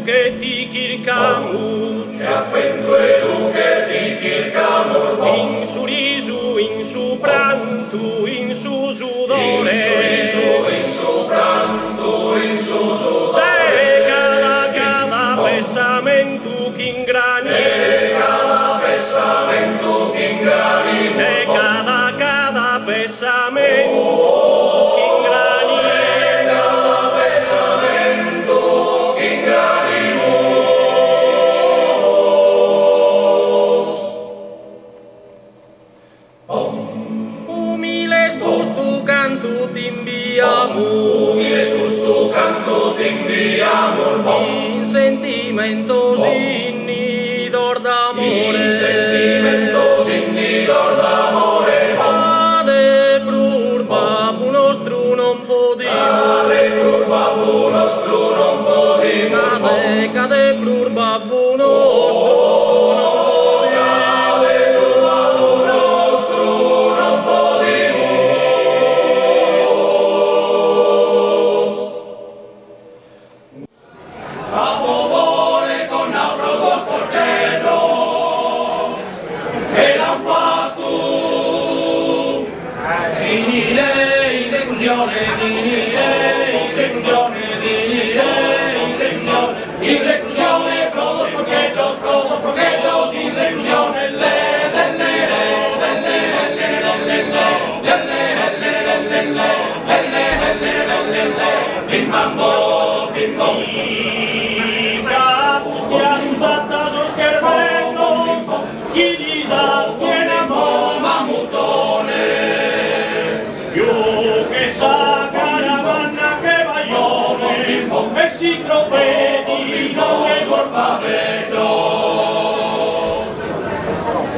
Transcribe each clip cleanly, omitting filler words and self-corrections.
che ti chircamur, che appento e lu che ti chircamur, in su risu, in su pranto, in su sudore, in su risu, in su pranto, in su sudore, cada pesamento che ingrani, cada pesamento che ingrani, cada pesamento che ingrani, cada pesamento che ingranimos. umile gusto canto ti inviamo, Umile gusto canto ti inviamo, in sentimento signidor d'amore, in sentimento signidor d'amore, ade plur papu nostro non podimo, ale plur babbu nostro non podimo, cade plur papu nostro ale plur babbu nostro non podimo. Capobone con abrogos porteros che l'han fatto finire in reclusione, finire in reclusione, finire in reclusione, in reclusione, prodos porquetos, in reclusione, bim bambo, bim bom. Capustianus attasos kerbenos, chilisal tienemo Mamutone, io che sa caravana che vaione, e si tropedi non è gorfavenos,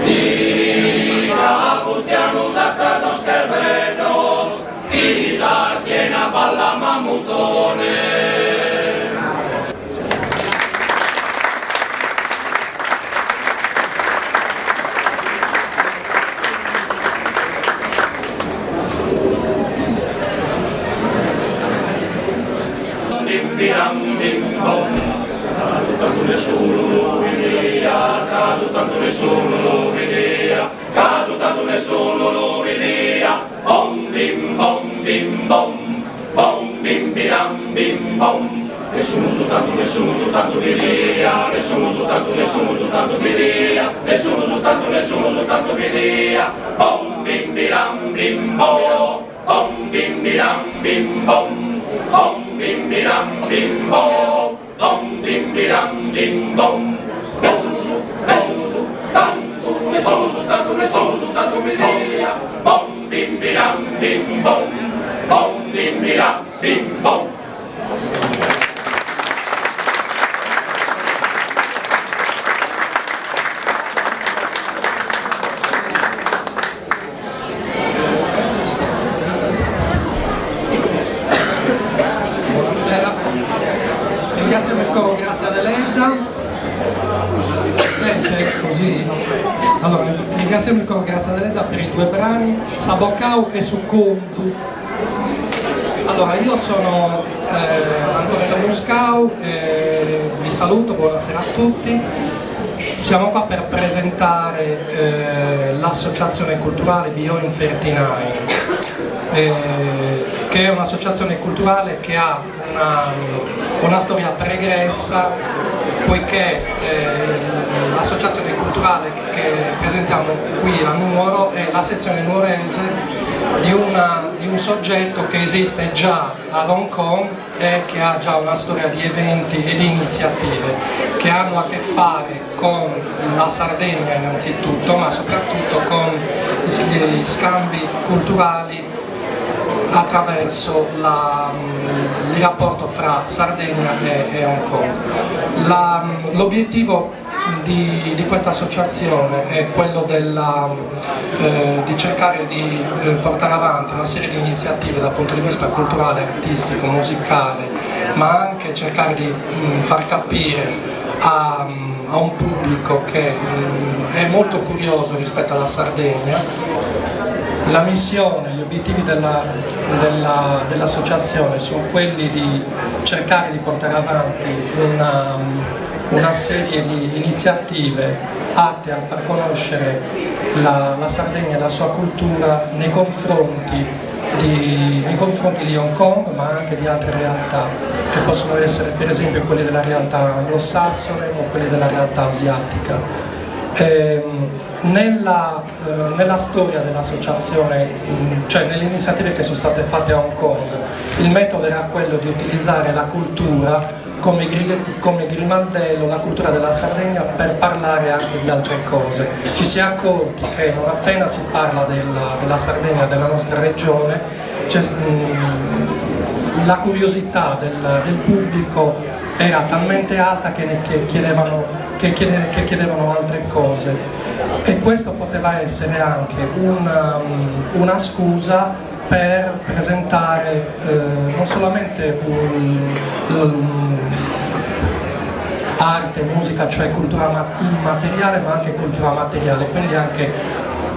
Liga Apustianus attasos kerbenos, Kirisar tiena palla Mamutone. Bim bim bom, caso tanto nessuno lo vedeva, caso tanto nessuno lo vedeva, caso tanto nessuno lo vedeva, bom bim bom bim bom, bom bim bim bom, nessuno soltanto vedeva, nessuno soltanto vedeva, nessuno soltanto vedeva, bom bim bom, bom bim bom. Bom bim bim bom, bom bim bim bom. Nessuno soltanto vedeva, bom bim bom, bom bim bom. Ringraziamo il coro Grazia Deledda. Sente così. Allora, ringraziamo il coro Grazia Deledda per i due brani, Sabocau e Sucunzu. Allora, io sono Antonello Muscau, vi saluto, buonasera a tutti. Siamo qua per presentare l'associazione culturale Beyond 39. Che è un'associazione culturale che ha una storia pregressa, poiché l'associazione culturale che presentiamo qui a Nuoro è la sezione nuorese di un soggetto che esiste già ad Hong Kong e che ha già una storia di eventi e di iniziative che hanno a che fare con la Sardegna innanzitutto, ma soprattutto con gli scambi culturali attraverso il rapporto fra Sardegna e Hong Kong. L'obiettivo di questa associazione è quello di cercare di portare avanti una serie di iniziative dal punto di vista culturale, artistico, musicale, ma anche cercare di far capire a un pubblico che è molto curioso rispetto alla Sardegna La missione, gli obiettivi dell'associazione sono quelli di cercare di portare avanti una serie di iniziative atte a far conoscere la Sardegna e la sua cultura nei confronti di Hong Kong, ma anche di altre realtà, che possono essere per esempio quelle della realtà anglosassone o quelle della realtà asiatica. Nella storia dell'associazione, cioè nelle iniziative che sono state fatte a Hong Kong, il metodo era quello di utilizzare la cultura come grimaldello, la cultura della Sardegna, per parlare anche di altre cose. Ci si è accorti che non appena si parla della Sardegna, della nostra regione, la curiosità del pubblico era talmente alta che chiedevano altre cose, e questo poteva essere anche una scusa per presentare non solamente arte, musica, cioè cultura immateriale, ma anche cultura materiale, quindi anche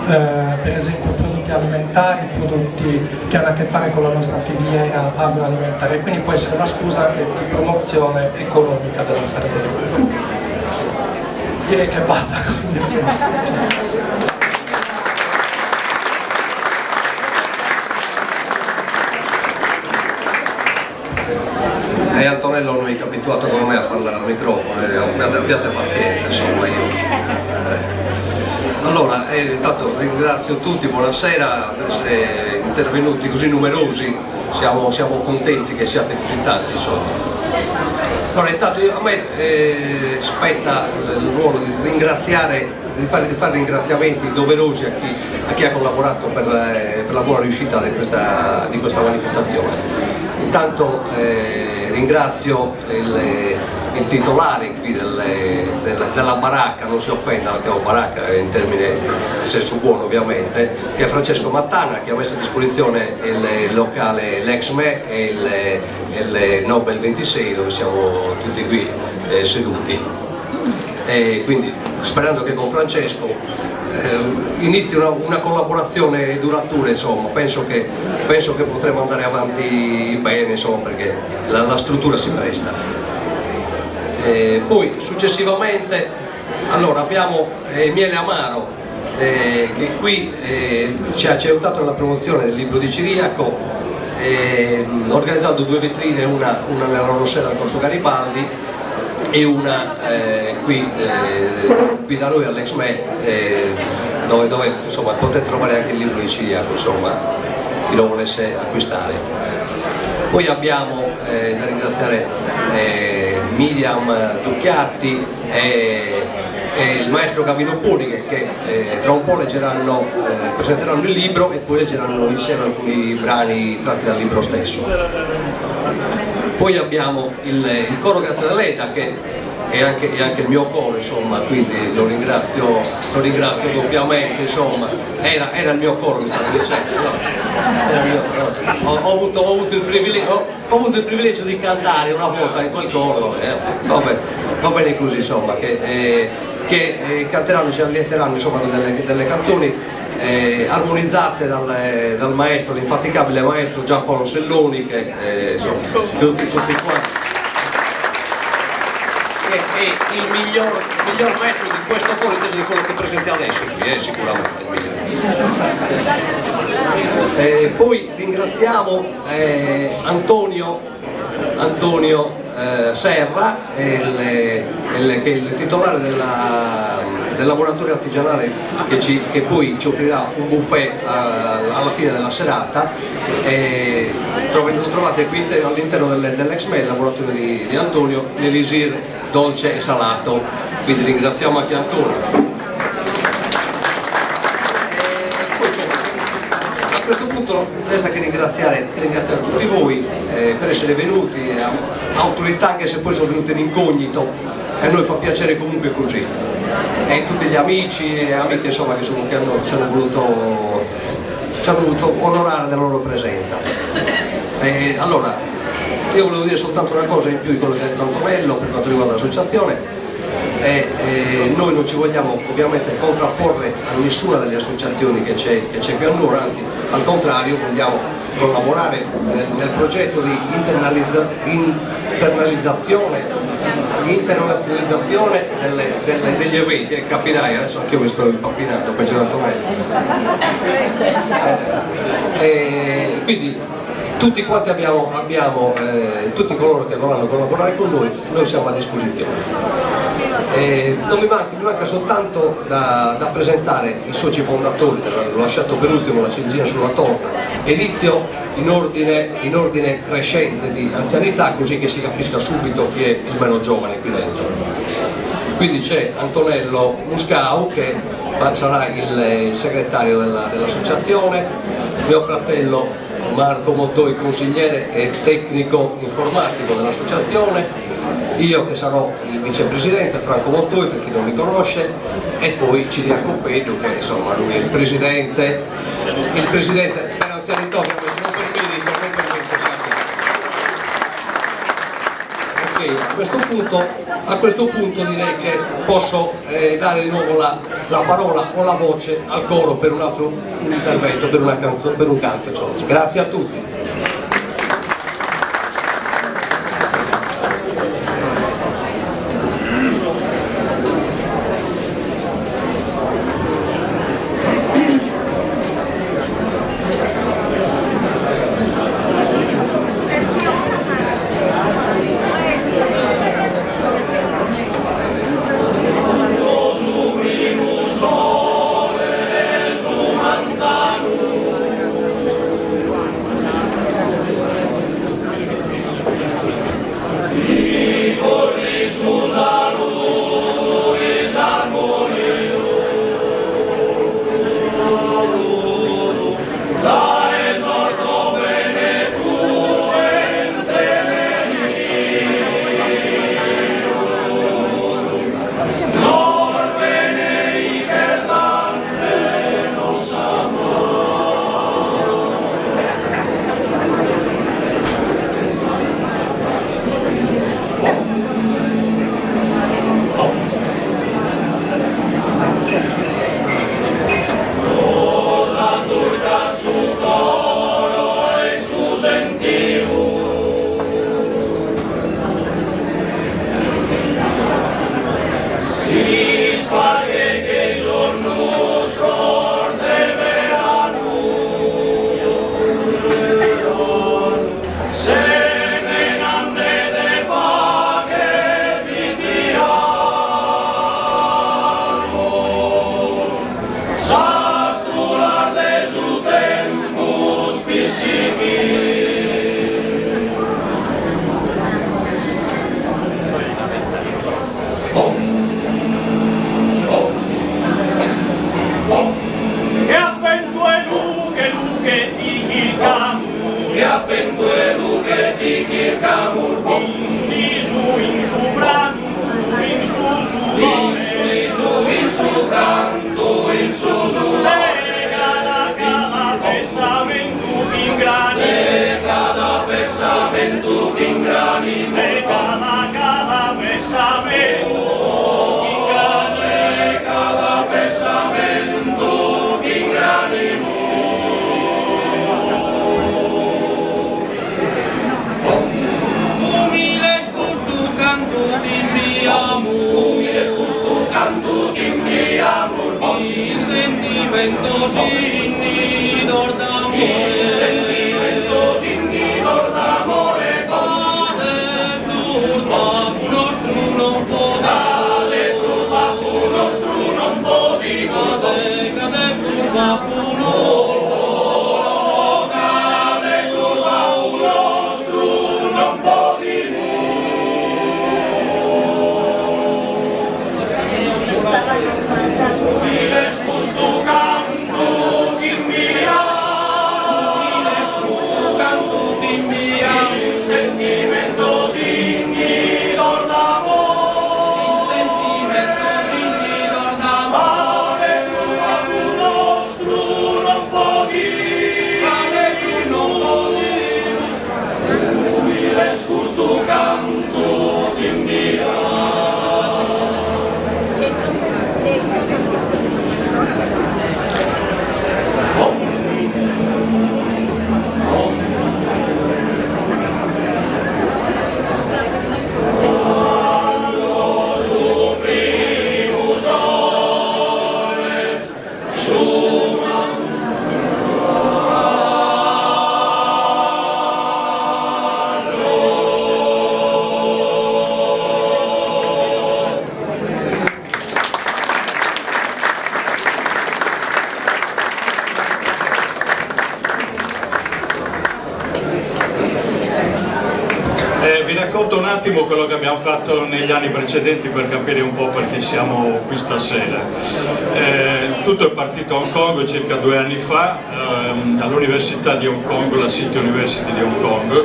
per esempio prodotti alimentari, prodotti che hanno a che fare con la nostra filiera agroalimentare, quindi può essere una scusa anche di promozione economica della Sardegna. Direi che basta con il mio. E Antonello non è abituato come me a parlare al microfono, abbiate pazienza, insomma io. Allora, intanto ringrazio tutti, buonasera per essere intervenuti così numerosi, siamo contenti che siate così tanti, insomma. Allora, intanto a me spetta il ruolo di ringraziare, di fare ringraziamenti doverosi a chi ha collaborato per la buona riuscita di questa manifestazione. Intanto ringrazio il titolare qui della baracca, non si offenda, la chiamo baracca in termine in senso buono ovviamente, che è Francesco Mattana, che ha messo a disposizione il locale l'Exme e il Nobel 26, dove siamo tutti qui seduti. E quindi sperando che con Francesco inizi una collaborazione duratura, insomma, penso che potremo andare avanti bene, insomma, perché la struttura si presta. Poi successivamente allora abbiamo Miele Amaro, che qui ci ha aiutato nella promozione del libro di Ciriaco, organizzando due vetrine, una nella loro sede al Corso Garibaldi e una qui da noi all'Exme, dove insomma potete trovare anche il libro di Ciriaco, insomma, chi lo volesse acquistare. Poi abbiamo da ringraziare Miriam Zucchiatti e il maestro Gavino Puni, che tra un po' presenteranno il libro e poi leggeranno insieme alcuni brani tratti dal libro stesso. Poi abbiamo il coro Gazzaletta, che è anche il mio coro, insomma, quindi lo ringrazio doppiamente, insomma, era il mio coro che stavo dicendo, no? Ho avuto il privilegio di cantare una volta in quel coro, va bene così, insomma, che canteranno, ci allietteranno, insomma, delle canzoni armonizzate dal maestro, l'infaticabile maestro Giampaolo Selloni, che insomma, tutti quanti. È il miglior maestro di questo coro, inteso di quello che presenti adesso qui, sicuramente il migliore. Poi ringraziamo Antonio Serra, che è il titolare del laboratorio artigianale, che poi ci offrirà un buffet alla fine della serata. Lo trovate qui all'interno dell'Exme, il laboratorio di Antonio, l'elisir dolce e salato, quindi ringraziamo anche Antonio. A questo punto resta che ringraziare tutti voi per essere venuti, autorità anche se poi sono venute in incognito, e a noi fa piacere comunque così, e tutti gli amici e amiche, insomma, che ci hanno voluto onorare della loro presenza. Allora io volevo dire soltanto una cosa in più di quello che ha detto Antonello per quanto riguarda l'associazione. e noi non ci vogliamo ovviamente contrapporre a nessuna delle associazioni che c'è qui a Nuoro, anzi al contrario vogliamo collaborare nel progetto di internazionalizzazione degli eventi, e capirai, adesso anche io mi sto impappinando, peggio di Antonello. Quindi tutti quanti abbiamo tutti coloro che vorranno collaborare con noi siamo a disposizione. Non mi manca soltanto da presentare i soci fondatori, l'ho lasciato per ultimo la ciliegina sulla torta, inizio in ordine crescente di anzianità, così che si capisca subito chi è il meno giovane qui dentro. Quindi c'è Antonello Muscau che sarà il segretario dell'associazione, mio fratello Marco Mottoi, consigliere e tecnico informatico dell'associazione, io che sarò il vicepresidente, Franco Mottoi per chi non mi conosce, e poi Ciriaco Fedio che insomma lui è il presidente per anzianità, ovviamente non per merito, non per merito. Ok, a questo punto direi che posso dare di nuovo la parola o la voce al coro per un altro intervento, per una canzone, per un canto. Grazie a tutti. Il sentimento s'inidor d'amore, cade purtroppo nostro non può dare, purtroppo nostro non può di cade purtroppo nostro non può di si les gusto canto, chi mi ha racconto un attimo quello che abbiamo fatto negli anni precedenti per capire un po' perché siamo qui stasera. Tutto è partito a Hong Kong circa 2 anni fa, all'Università di Hong Kong, la City University di Hong Kong,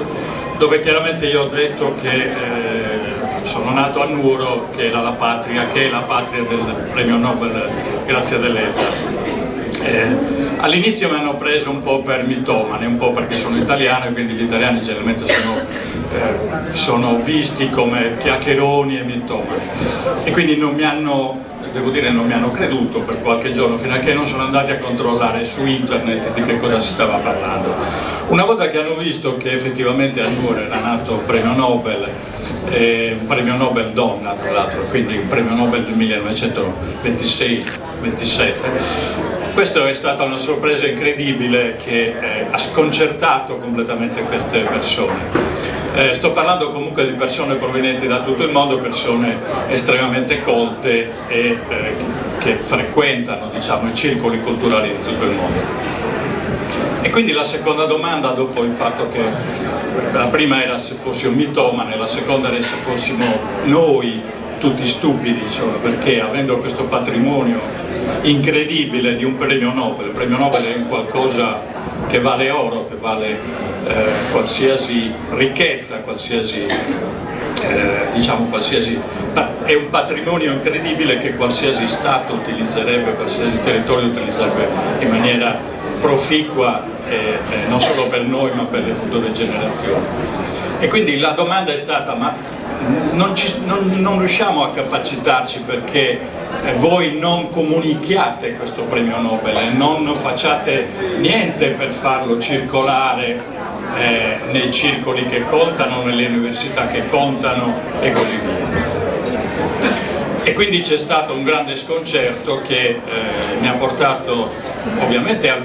dove chiaramente io ho detto che sono nato a Nuoro, che è la patria del premio Nobel Grazia Deledda. All'inizio mi hanno preso un po' per mitomane, un po' perché sono italiano e quindi gli italiani generalmente sono visti come chiacchieroni e mitomani, e quindi non mi hanno creduto per qualche giorno, fino a che non sono andati a controllare su internet di che cosa si stava parlando. Una volta che hanno visto che effettivamente a Nuoro era nato un premio Nobel donna tra l'altro, quindi un premio Nobel del 1926-27, questa è stata una sorpresa incredibile che ha sconcertato completamente queste persone. Sto parlando comunque di persone provenienti da tutto il mondo, persone estremamente colte e che frequentano, diciamo, i circoli culturali di tutto il mondo. E quindi la seconda domanda, dopo il fatto che la prima era se fossi un mitomane, la seconda era se fossimo noi tutti stupidi, insomma, perché avendo questo patrimonio incredibile di un premio Nobel, il premio Nobel è qualcosa che vale oro, che vale qualsiasi ricchezza, qualsiasi è un patrimonio incredibile che qualsiasi Stato utilizzerebbe, qualsiasi territorio utilizzerebbe in maniera proficua, non solo per noi ma per le future generazioni. E quindi la domanda è stata: ma non riusciamo a capacitarci perché voi non comunichiate questo premio Nobel, non facciate niente per farlo circolare nei circoli che contano, nelle università che contano e così via. E quindi c'è stato un grande sconcerto che mi ha portato ovviamente a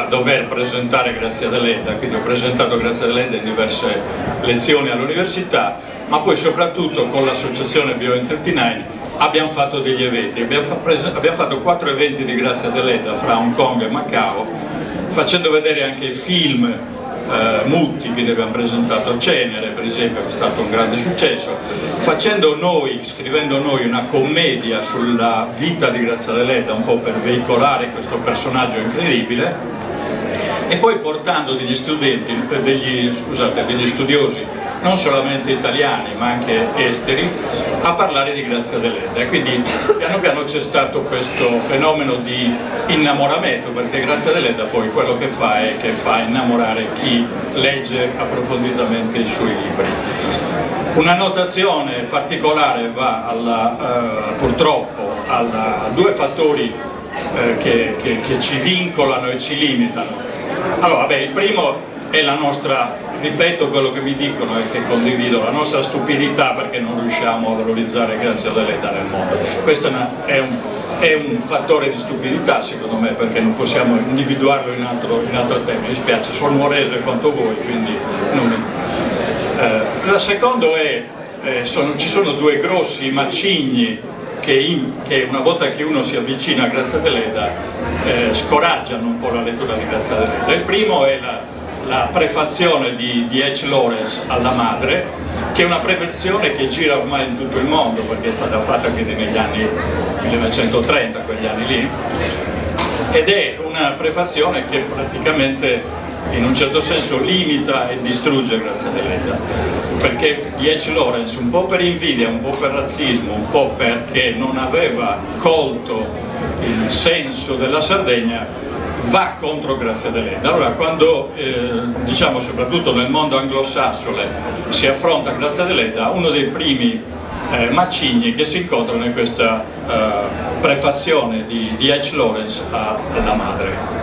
dover presentare Grazia Deledda, quindi ho presentato Grazia Deledda in diverse lezioni all'università, ma poi soprattutto con l'associazione Bio39 abbiamo fatto degli eventi, abbiamo fatto 4 eventi di Grazia Deledda fra Hong Kong e Macao, facendo vedere anche i film Mutti che abbiamo presentato a Cenere, per esempio, che è stato un grande successo, scrivendo noi una commedia sulla vita di Grazia Deledda, un po' per veicolare questo personaggio incredibile, e poi portando degli studiosi non solamente italiani ma anche esteri a parlare di Grazia Deledda. E quindi piano piano c'è stato questo fenomeno di innamoramento, perché Grazia Deledda poi quello che fa è che fa innamorare chi legge approfonditamente i suoi libri. Una notazione particolare va purtroppo a 2 fattori che ci vincolano e ci limitano. Allora, il primo è la nostra, ripeto quello che mi dicono e che condivido, la nostra stupidità, perché non riusciamo a valorizzare Grazia Deledda nel mondo. Questo è un fattore di stupidità secondo me, perché non possiamo individuarlo in altro tempo. Mi dispiace, sono nuorese quanto voi, quindi la seconda è ci sono 2 grossi macigni che una volta che uno si avvicina a Grazia Deledda scoraggiano un po' la lettura di Grazia Deledda. Il primo è la prefazione di H. Lawrence alla madre, che è una prefazione che gira ormai in tutto il mondo, perché è stata fatta quindi negli anni 1930, quegli anni lì, ed è una prefazione che praticamente in un certo senso limita e distrugge Grazia Deledda, perché H. Lawrence, un po' per invidia, un po' per razzismo, un po' perché non aveva colto il senso della Sardegna, va contro Grazia Deledda. Allora, quando diciamo soprattutto nel mondo anglosassone si affronta Grazia Deledda, uno dei primi macigni che si incontrano è questa prefazione di H. Lawrence alla madre.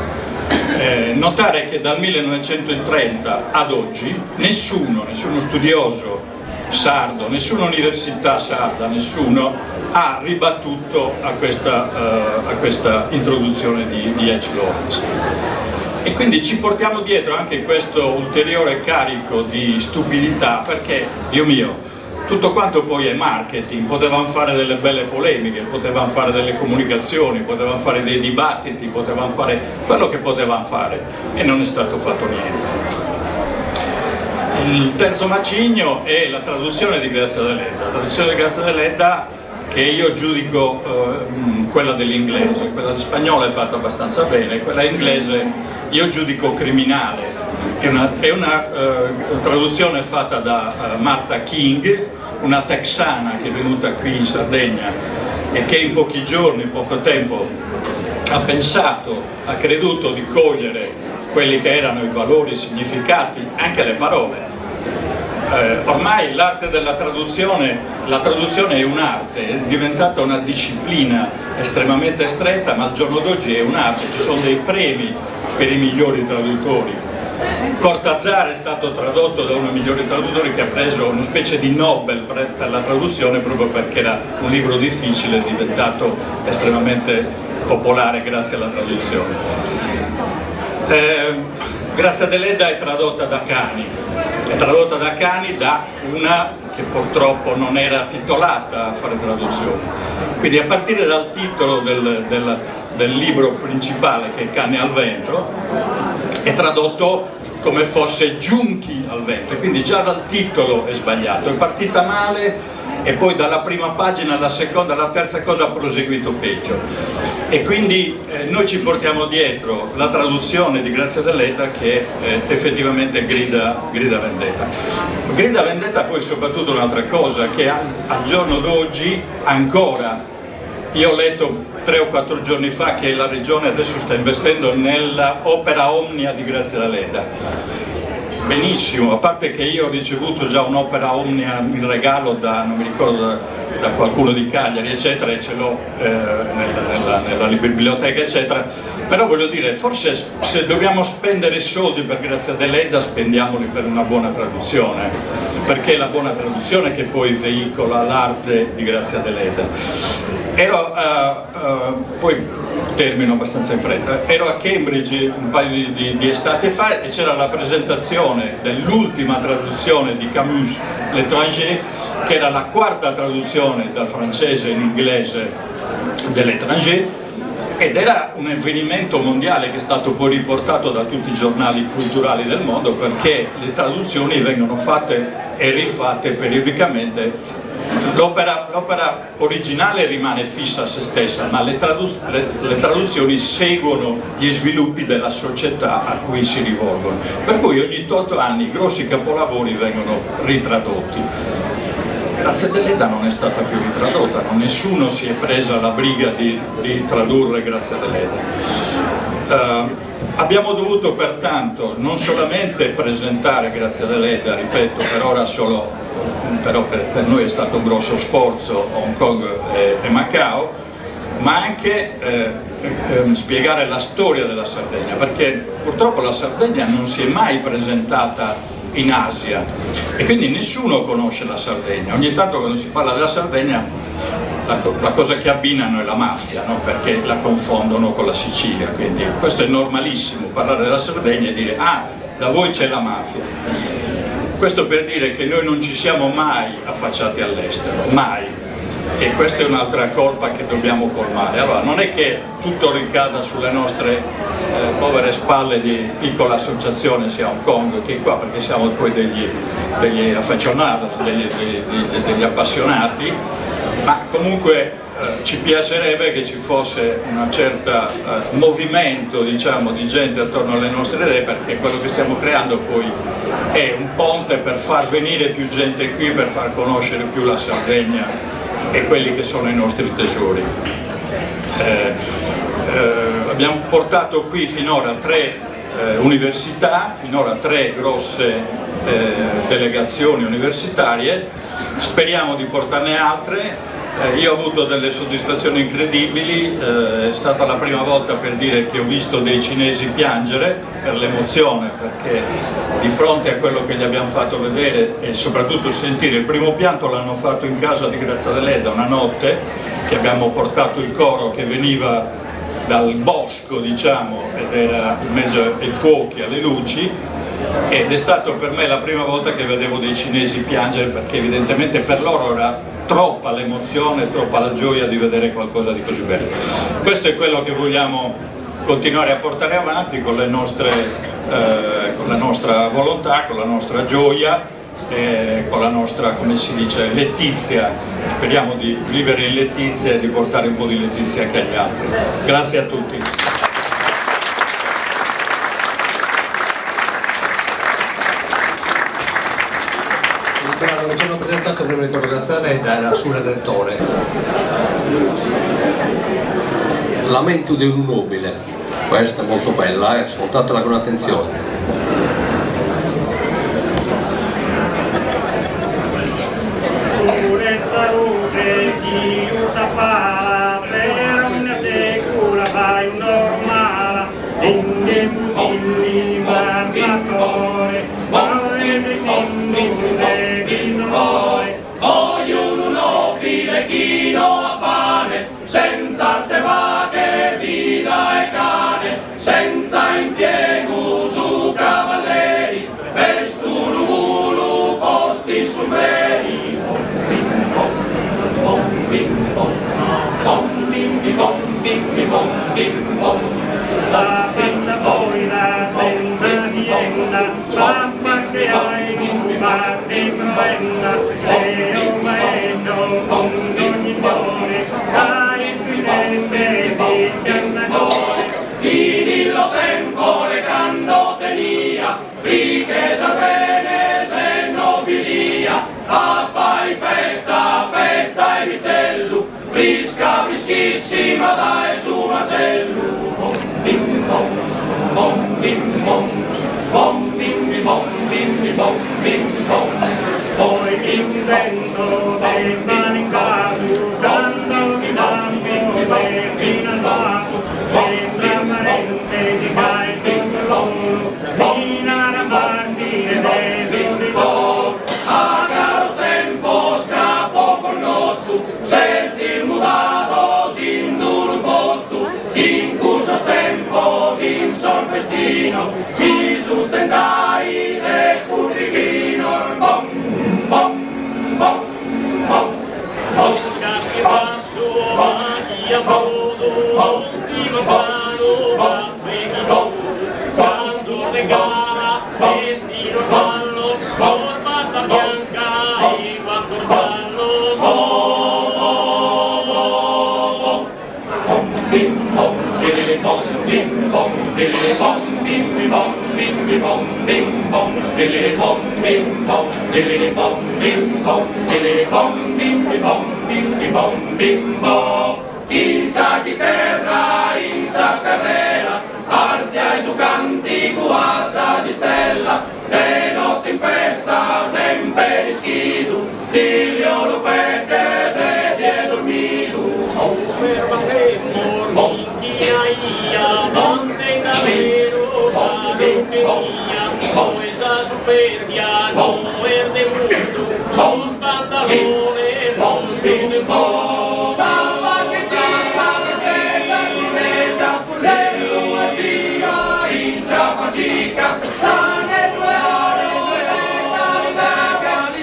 Notare che dal 1930 ad oggi nessuno studioso sardo, nessuna università sarda, nessuno ha ribattuto a questa introduzione di H. Lawrence. E quindi ci portiamo dietro anche questo ulteriore carico di stupidità, perché, Dio mio, tutto quanto poi è marketing. Potevamo fare delle belle polemiche, potevamo fare delle comunicazioni, potevamo fare dei dibattiti, potevamo fare quello che potevamo fare, e non è stato fatto niente. Il terzo macigno è la traduzione di Grazia Deledda, la traduzione di Grazia Deledda che io giudico quella dell'inglese, quella spagnola è fatta abbastanza bene, quella inglese io giudico criminale. È una traduzione fatta da Martha King, una texana che è venuta qui in Sardegna e che in pochi giorni, in poco tempo, ha creduto di cogliere quelli che erano i valori, i significati, anche le parole. Ormai l'arte della traduzione, la traduzione è un'arte, è diventata una disciplina estremamente stretta, ma al giorno d'oggi è un'arte, ci sono dei premi per i migliori traduttori. Cortázar è stato tradotto da uno dei migliori traduttori che ha preso una specie di Nobel per la traduzione proprio perché era un libro difficile, è diventato estremamente popolare grazie alla traduzione. Grazia Deledda è tradotta da Cani, da una che purtroppo non era titolata a fare traduzioni. Quindi a partire dal titolo del libro principale, che è Canne al vento, è tradotto come fosse Giunchi al vento, e quindi già dal titolo è sbagliato, è partita male e poi dalla prima pagina alla seconda, alla terza cosa ha proseguito peggio. E quindi noi ci portiamo dietro la traduzione di Grazia Deledda che effettivamente grida vendetta. Grida vendetta poi soprattutto un'altra cosa, che al giorno d'oggi ancora, io ho letto 3 o 4 giorni fa che la regione adesso sta investendo nella opera omnia di Grazia Deledda. Benissimo, a parte che io ho ricevuto già un'opera omnia in regalo da, non mi ricordo, da qualcuno di Cagliari eccetera, e ce l'ho nella biblioteca eccetera, però voglio dire, forse se dobbiamo spendere soldi per Grazia Deledda spendiamoli per una buona traduzione, perché è la buona traduzione che poi veicola l'arte di Grazia Deledda. Poi termino abbastanza in fretta, ero a Cambridge un paio di estati fa e c'era la presentazione dell'ultima traduzione di Camus, L'Étranger, che era la 4ª traduzione dal francese in inglese dell'Étranger, ed era un avvenimento mondiale che è stato poi riportato da tutti i giornali culturali del mondo, perché le traduzioni vengono fatte e rifatte periodicamente. L'opera originale rimane fissa a se stessa, ma le traduzioni seguono gli sviluppi della società a cui si rivolgono, per cui ogni 8 anni i grossi capolavori vengono ritradotti. Grazia Deledda non è stata più ritradotta, nessuno si è presa la briga di tradurre Grazia Deledda. Abbiamo dovuto pertanto non solamente presentare Grazia Deledda, ripeto, per ora solo, però per noi è stato un grosso sforzo, Hong Kong e Macao, ma anche spiegare la storia della Sardegna, perché purtroppo la Sardegna non si è mai presentata in Asia e quindi nessuno conosce la Sardegna. Ogni tanto quando si parla della Sardegna la cosa che abbinano è la mafia, no? Perché la confondono con la Sicilia, quindi questo è normalissimo, parlare della Sardegna e dire ah, da voi c'è la mafia. Questo per dire che noi non ci siamo mai affacciati all'estero, mai, e questa è un'altra colpa che dobbiamo colmare. Allora non è che tutto ricada sulle nostre povere spalle di piccola associazione sia Hong Kong che qua, perché siamo poi degli affezionados, degli appassionati, ma comunque ci piacerebbe che ci fosse un certo movimento, diciamo, di gente attorno alle nostre idee, perché quello che stiamo creando poi è un ponte per far venire più gente qui, per far conoscere più la Sardegna e quelli che sono i nostri tesori. Abbiamo portato qui finora 3 università, finora 3 grosse delegazioni universitarie, speriamo di portarne altre. Io ho avuto delle soddisfazioni incredibili, è stata la prima volta, per dire, che ho visto dei cinesi piangere per l'emozione, perché di fronte a quello che gli abbiamo fatto vedere e soprattutto sentire, il primo pianto l'hanno fatto in casa di Grazia Deledda una notte, che abbiamo portato il coro che veniva dal bosco, diciamo, ed era in mezzo ai fuochi, alle luci, ed è stato per me la prima volta che vedevo dei cinesi piangere, perché evidentemente per loro era troppa l'emozione, troppa la gioia di vedere qualcosa di così bello. Questo è quello che vogliamo continuare a portare avanti con la nostra volontà, con la nostra gioia, con la nostra, come si dice, letizia. Speriamo di vivere in letizia e di portare un po' di letizia anche agli altri. Grazie a tutti. Il brano che ci hanno presentato prima di Coro Grazzaleda era Sul Redentore. Lamento di un nobile. Questa è molto bella, ascoltatela con attenzione. Questa luce di tutta pala per una secura vai normale in musilli marcatore vorrei simbole di sonore Ognuno nobile chino a pane, senza arte vache, vita e cane, senza impiego su cavalleri, vestuno volo, posti sombreri. Bom bim bom, bom bim bim bom bim bim bom bim bom. la pancia poi la senza vienda la parte ai numar di provenna e un maestro con ogni giorno dai scritte spesi piantatore In illo tempo recando tenia, riqueza bene se nobilia, appai petta, petta e vitellu, frisca, frischissima dai su masellu. Bim bom, bom bim bom, bom bim bim bom, bim bim bom, bim bom. poi invento dei mani in caso dando mi dammi e fino al vaso e tra parentesi cae tutto loro in arabardine deso di loro A caro tempo scappo con nottu, senza il mutato sin d'un bottu, in cusso tempo sin son festino, ci sustentai del pubblichino, bom, bom, bom, bom, bom. Caschi basso, macchia modo, si lontano, baffe canoro, quando regala, vestito ballo, corbata bianca e quattro ballo, Bim bom, skilly bom, bim bom, billy bom, bim bom, bim bom, bim bom, billy bom, bim bom, billy bom, bim bom, billy bom, bim bom, bim bom, bim bom. Chissà chi terra in sas carreras, arzia su cantico a sas stellas, e notte in festa sempre rischidu, Dio lo perde te die dormidu. ia, monte davvero, saluteria, poesa superbia, no verde mundo, sos pantalone, monte del po'. Salva che salva grandezza, stimesa, Gesù e Dio, in ciapa chicas, sane nuare,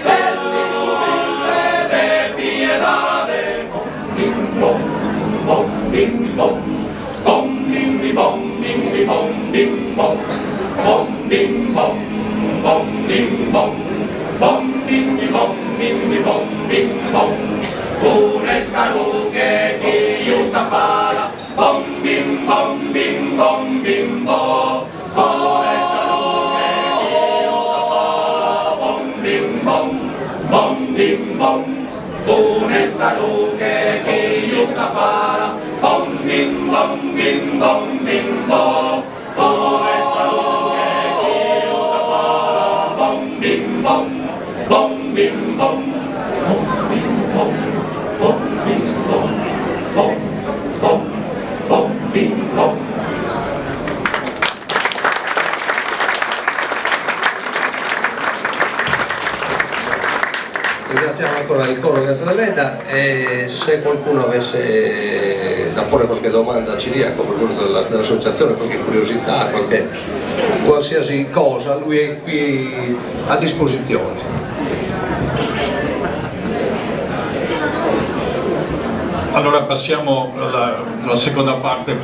vesti humilde de piedade. Bim bom, bom bim bom, bom bim bim bom, bim bim bom, bim bom, bom bim bom, bom bim bom, bom bim bim bom, bim bim bom, bim bom. Funesta luce chi aiuta pala, bom bim bom bim bom bim bom. Funesta luce chi aiuta pala, bom bim bom, bom bim bom. Funesta luce chi aiuta pala, bom bim bom bim bom bim bom. Funesta luce chi aiuta pala, bom bim bom, bom bim bom. Ringraziamo ancora il coro Grazzaleda e se qualcuno avesse da porre qualche domanda a Ciriaco, qualcuno dell'associazione, qualche curiosità, qualsiasi cosa, lui è qui a disposizione. Allora passiamo alla seconda parte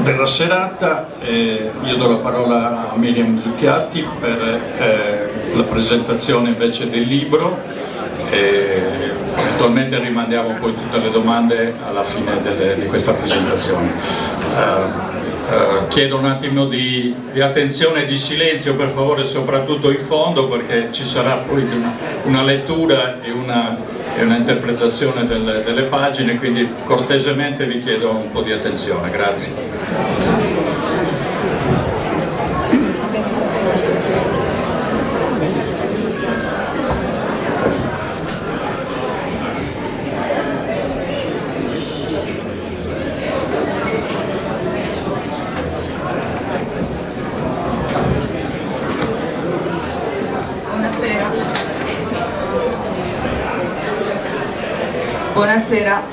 della serata. Io do la parola a Miriam Zucchiatti per la presentazione invece del libro. Eventualmente rimandiamo poi tutte le domande alla fine di questa presentazione. Chiedo un attimo di attenzione e di silenzio, per favore, soprattutto in fondo, perché ci sarà poi una lettura e una interpretazione delle pagine, quindi cortesemente vi chiedo un po' di attenzione. Grazie. Buonasera,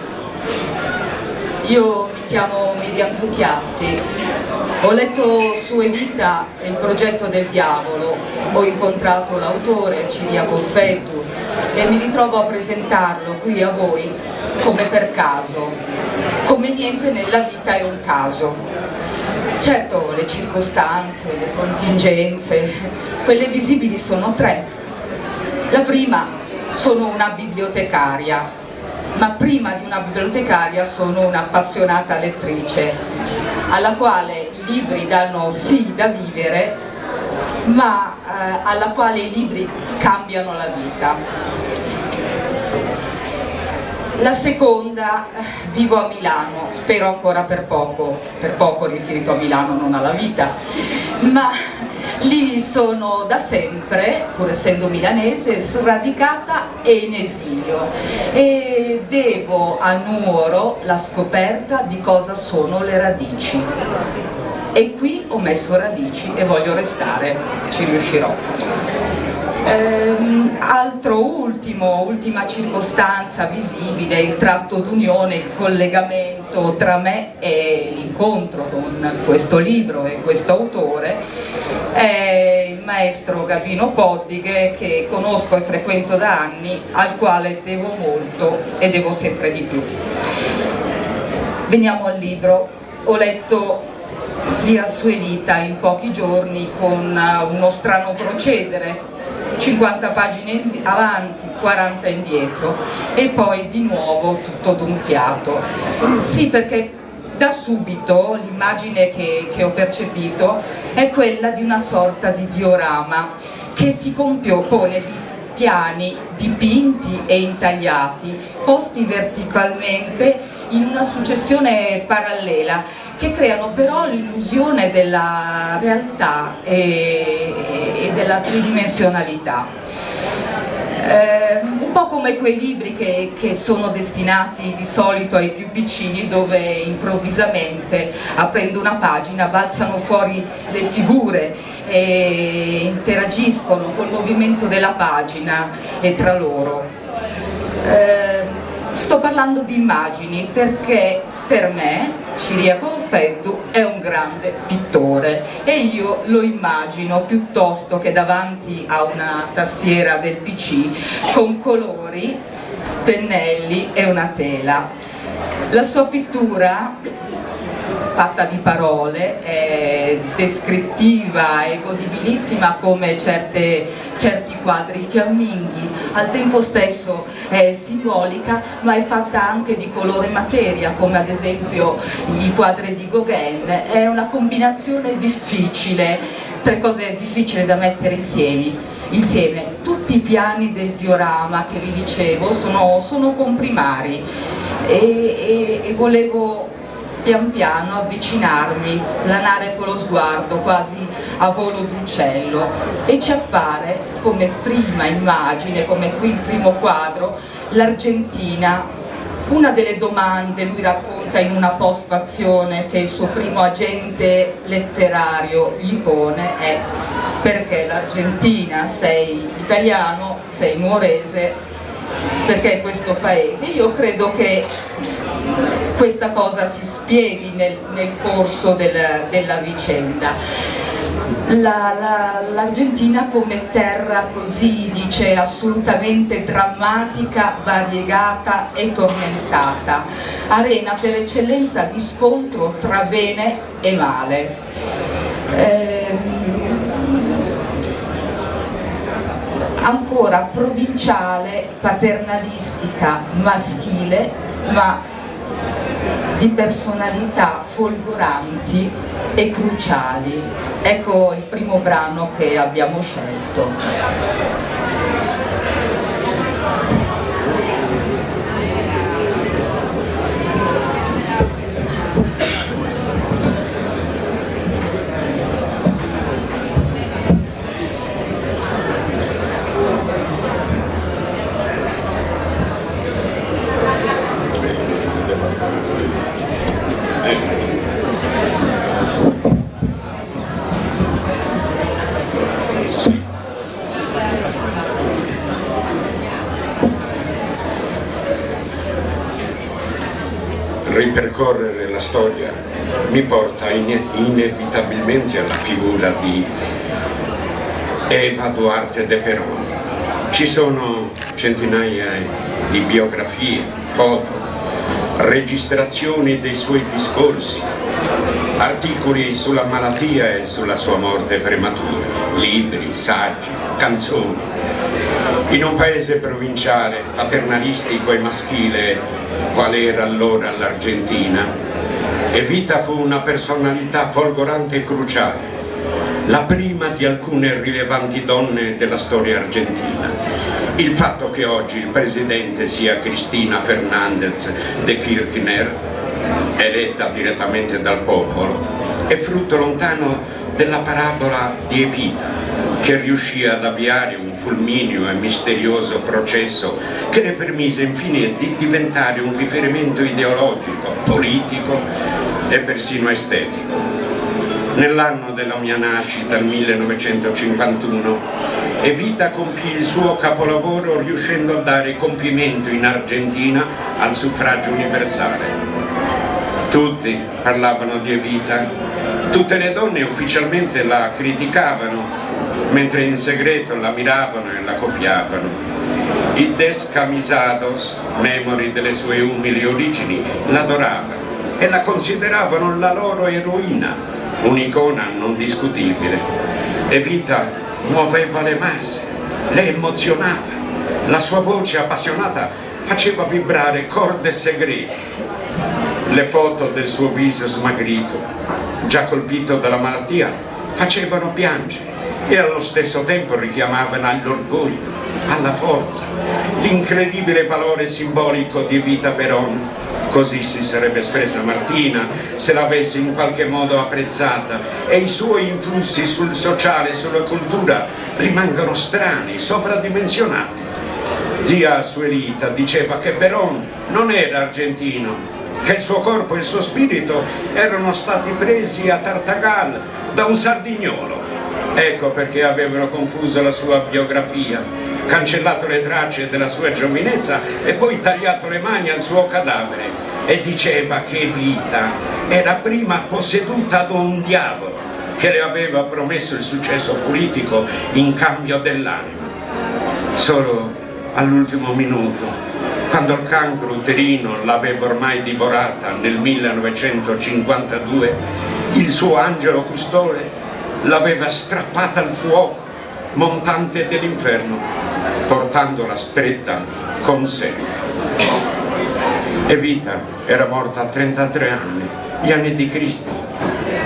io mi chiamo Miriam Zucchiatti, ho letto Sue Vita e il progetto del diavolo, ho incontrato l'autore Ciriaco Feddu e mi ritrovo a presentarlo qui a voi come per caso, come niente nella vita è un caso. Certo, le circostanze, le contingenze, quelle visibili sono tre. La prima, sono una bibliotecaria. Ma prima di una bibliotecaria sono un'appassionata lettrice, alla quale i libri danno sì da vivere, ma alla quale i libri cambiano la vita. La seconda, vivo a Milano, spero ancora per poco riferito a Milano, non alla vita, ma lì sono da sempre, pur essendo milanese, sradicata e in esilio e devo a Nuoro la scoperta di cosa sono le radici. E qui ho messo radici e voglio restare, ci riuscirò. Ultima circostanza visibile, il tratto d'unione, il collegamento tra me e l'incontro con questo libro e questo autore è il maestro Gabino Poddighe, che conosco e frequento da anni, al quale devo molto e devo sempre di più. Veniamo al libro. Ho letto Zia Suelita in pochi giorni con uno strano procedere, 50 pagine avanti, 40 indietro e poi di nuovo tutto d'un fiato. Sì, perché da subito l'immagine che ho percepito è quella di una sorta di diorama che si compone di piani dipinti e intagliati, posti verticalmente in una successione parallela, che creano però l'illusione della realtà e della tridimensionalità. Un po' come quei libri che sono destinati di solito ai più piccini, dove improvvisamente, aprendo una pagina, balzano fuori le figure e interagiscono col movimento della pagina e tra loro. Sto parlando di immagini perché per me Ciriaco Feddu è un grande pittore e io lo immagino piuttosto che davanti a una tastiera del PC con colori, pennelli e una tela. La sua pittura, fatta di parole, è descrittiva e godibilissima come certi quadri fiamminghi, al tempo stesso è simbolica, ma è fatta anche di colore materia, come ad esempio i quadri di Gauguin. È una combinazione difficile, tre cose difficili da mettere insieme. Tutti i piani del diorama che vi dicevo sono comprimari e volevo pian piano avvicinarmi, planare con lo sguardo quasi a volo d'uccello, e ci appare come prima immagine, come qui il primo quadro, l'Argentina. Una delle domande, lui racconta in una postfazione che il suo primo agente letterario gli pone, è: perché l'Argentina? Sei italiano, sei nuorese, perché questo paese? Io credo che questa cosa si spieghi nel corso della vicenda. L'Argentina come terra così, dice, assolutamente drammatica, variegata e tormentata, arena per eccellenza di scontro tra bene e male. Ancora provinciale, paternalistica, maschile, ma di personalità folgoranti e cruciali. Ecco il primo brano che abbiamo scelto. Ripercorrere la storia mi porta inevitabilmente alla figura di Eva Duarte de Perón. Ci sono centinaia di biografie, foto, registrazioni dei suoi discorsi, articoli sulla malattia e sulla sua morte prematura, libri, saggi, canzoni. In un paese provinciale, paternalistico e maschile, qual era allora l'Argentina, Evita fu una personalità folgorante e cruciale, la prima di alcune rilevanti donne della storia argentina. Il fatto che oggi il presidente sia Cristina Fernández de Kirchner, eletta direttamente dal popolo, è frutto lontano della parabola di Evita, che riuscì ad avviare un fulmineo e misterioso processo che le permise infine di diventare un riferimento ideologico, politico e persino estetico. Nell'anno della mia nascita, il 1951, Evita compì il suo capolavoro riuscendo a dare compimento in Argentina al suffragio universale. Tutti parlavano di Evita, tutte le donne ufficialmente la criticavano, mentre in segreto la miravano e la copiavano. I descamisados, memori delle sue umili origini, l'adoravano e la consideravano la loro eroina, un'icona non discutibile. Evita muoveva le masse, le emozionava, la sua voce appassionata faceva vibrare corde segrete. Le foto del suo viso smagrito, già colpito dalla malattia, facevano piangere e allo stesso tempo richiamavano all'orgoglio, alla forza, l'incredibile valore simbolico di Evita Perón. Così si sarebbe espressa Martina se l'avesse in qualche modo apprezzata, e i suoi influssi sul sociale e sulla cultura rimangono strani, sovradimensionati. Zia Suelita diceva che Perón non era argentino, che il suo corpo e il suo spirito erano stati presi a Tartagal da un sardignolo. Ecco perché avevano confuso la sua biografia, cancellato le tracce della sua giovinezza e poi tagliato le mani al suo cadavere. E diceva che Evita era prima posseduta da un diavolo che le aveva promesso il successo politico in cambio dell'anima. Solo all'ultimo minuto, quando il cancro uterino l'aveva ormai divorata nel 1952, il suo angelo custode l'aveva strappata al fuoco montante dell'inferno, portandola stretta con sé. Evita era morta a 33 anni, gli anni di Cristo.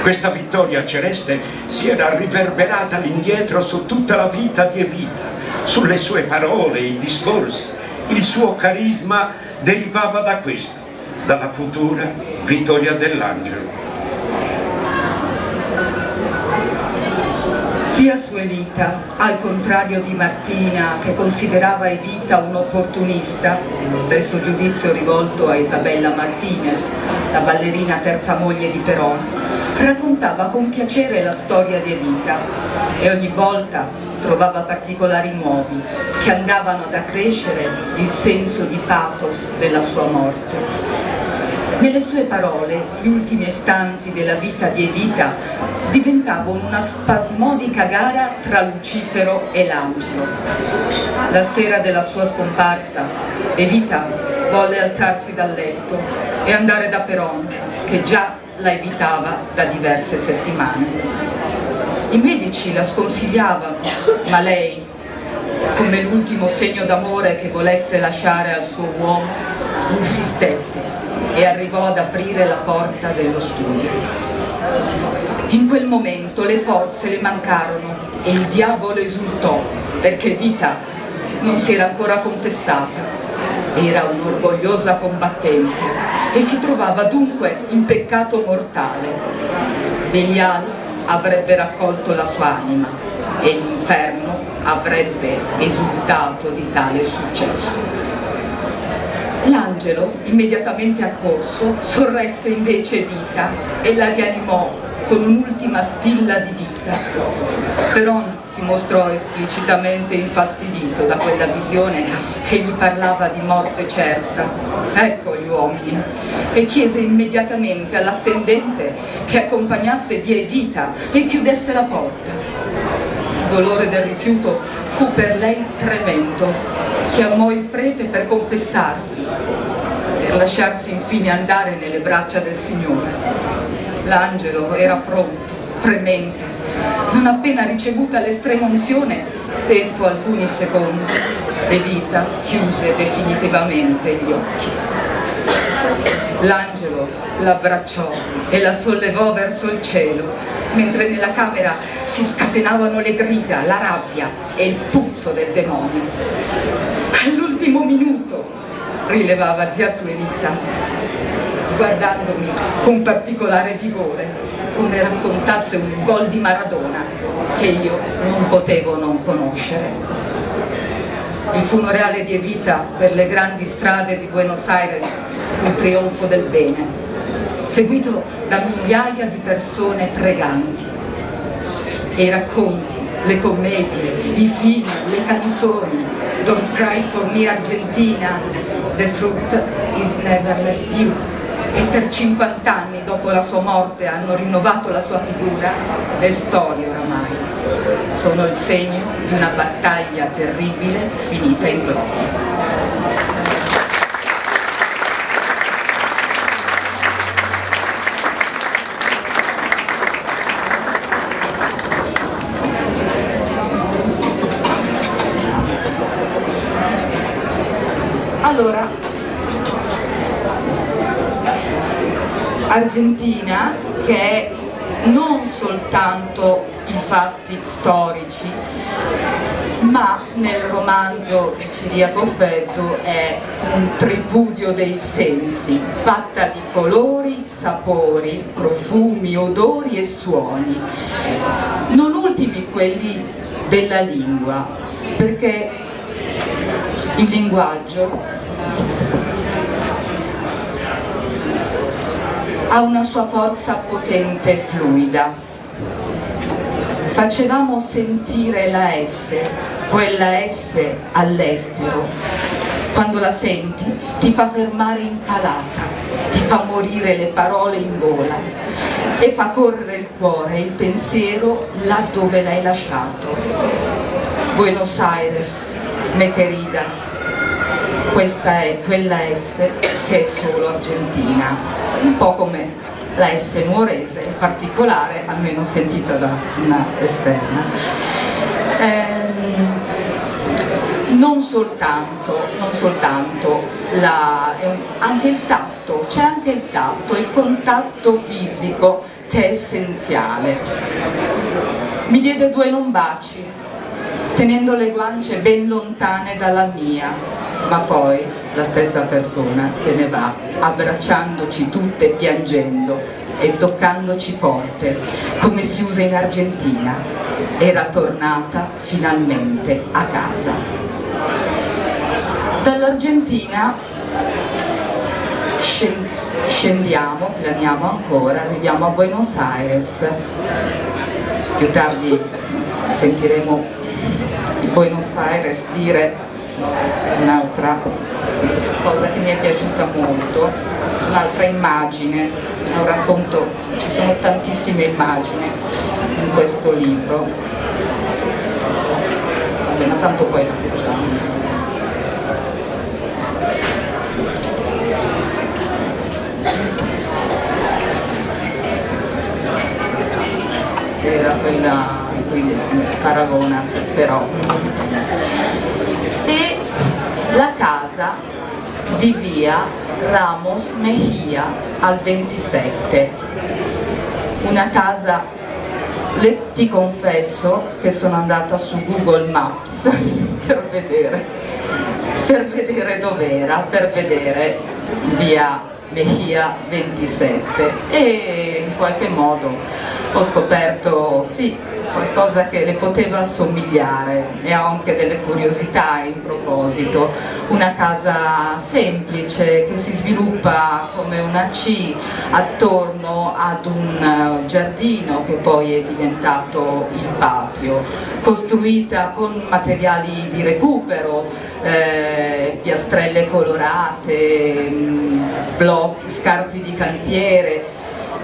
Questa vittoria celeste si era riverberata all'indietro su tutta la vita di Evita, sulle sue parole, i discorsi. Il suo carisma derivava da questo, dalla futura vittoria dell'angelo. Zia Suelita, al contrario di Martina, che considerava Evita un opportunista, stesso giudizio rivolto a Isabella Martinez, la ballerina terza moglie di Perón, raccontava con piacere la storia di Evita e ogni volta trovava particolari nuovi che andavano ad accrescere il senso di pathos della sua morte. Nelle sue parole, gli ultimi istanti della vita di Evita diventavano una spasmodica gara tra Lucifero e l'angelo. La sera della sua scomparsa, Evita volle alzarsi dal letto e andare da Perón, che già la evitava da diverse settimane. I medici la sconsigliavano, ma lei, come l'ultimo segno d'amore che volesse lasciare al suo uomo, insistette e arrivò ad aprire la porta dello studio. In quel momento le forze le mancarono e il diavolo esultò, perché Evita non si era ancora confessata. Era un'orgogliosa combattente e si trovava dunque in peccato mortale. Belial avrebbe raccolto la sua anima e l'inferno avrebbe esultato di tale successo. L'angelo, immediatamente accorso, sorresse invece Evita e la rianimò con un'ultima stilla di vita. Perón si mostrò esplicitamente infastidito da quella visione che gli parlava di morte certa. Ecco gli uomini, e chiese immediatamente all'attendente che accompagnasse via Evita e chiudesse la porta. Il dolore del rifiuto fu per lei tremendo. Chiamò il prete per confessarsi, per lasciarsi infine andare nelle braccia del Signore. L'angelo era pronto, fremente. Non appena ricevuta l'estrema unzione, tempo alcuni secondi, Evita chiuse definitivamente gli occhi. L'angelo l'abbracciò e la sollevò verso il cielo, mentre nella camera si scatenavano le grida, la rabbia e il puzzo del demonio. All'ultimo minuto, rilevava zia Suelita, guardandomi con particolare vigore, come raccontasse un gol di Maradona che io non potevo non conoscere. Il funerale di Evita per le grandi strade di Buenos Aires fu un trionfo del bene, seguito da migliaia di persone preganti. E i racconti, le commedie, i film, le canzoni, Don't Cry for Me Argentina, The Truth Is Never Left You, che per 50 anni dopo la sua morte hanno rinnovato la sua figura, è storia oramai. Sono il segno di una battaglia terribile finita in gloria. Allora, Argentina, che è non soltanto i fatti storici, ma nel romanzo di Ciriaco Feddu è un tripudio dei sensi, fatta di colori, sapori, profumi, odori e suoni, non ultimi quelli della lingua, perché il linguaggio ha una sua forza potente e fluida. Facevamo sentire la S, quella S all'estero. Quando la senti ti fa fermare impalata, ti fa morire le parole in gola e fa correre il cuore e il pensiero là dove l'hai lasciato. Buenos Aires, me querida, questa è quella S che è solo argentina. Un po' come la S nuorese, in particolare, almeno sentita da una esterna. Non soltanto anche il tatto, c'è anche il tatto, il contatto fisico che è essenziale. Mi diede 2 non baci, tenendo le guance ben lontane dalla mia, ma poi la stessa persona se ne va, abbracciandoci tutte e piangendo e toccandoci forte, come si usa in Argentina. Era tornata finalmente a casa. Dall'Argentina scendiamo, pianiamo ancora, arriviamo a Buenos Aires. Più tardi sentiremo di Buenos Aires dire un'altra cosa che mi è piaciuta molto, un'altra immagine, è un racconto, ci sono tantissime immagini in questo libro, vabbè, ma tanto poi lo leggiamo. Era quella in cui paragona, però. E la casa di via Ramos Mejia al 27, una casa, ti confesso che sono andata su Google Maps per vedere dov'era, per vedere via Mejia 27, e in qualche modo ho scoperto sì, qualcosa che le poteva assomigliare, e ho anche delle curiosità in proposito. Una casa semplice che si sviluppa come una C attorno ad un giardino che poi è diventato il patio, costruita con materiali di recupero, piastrelle colorate, blocchi, scarti di cantiere,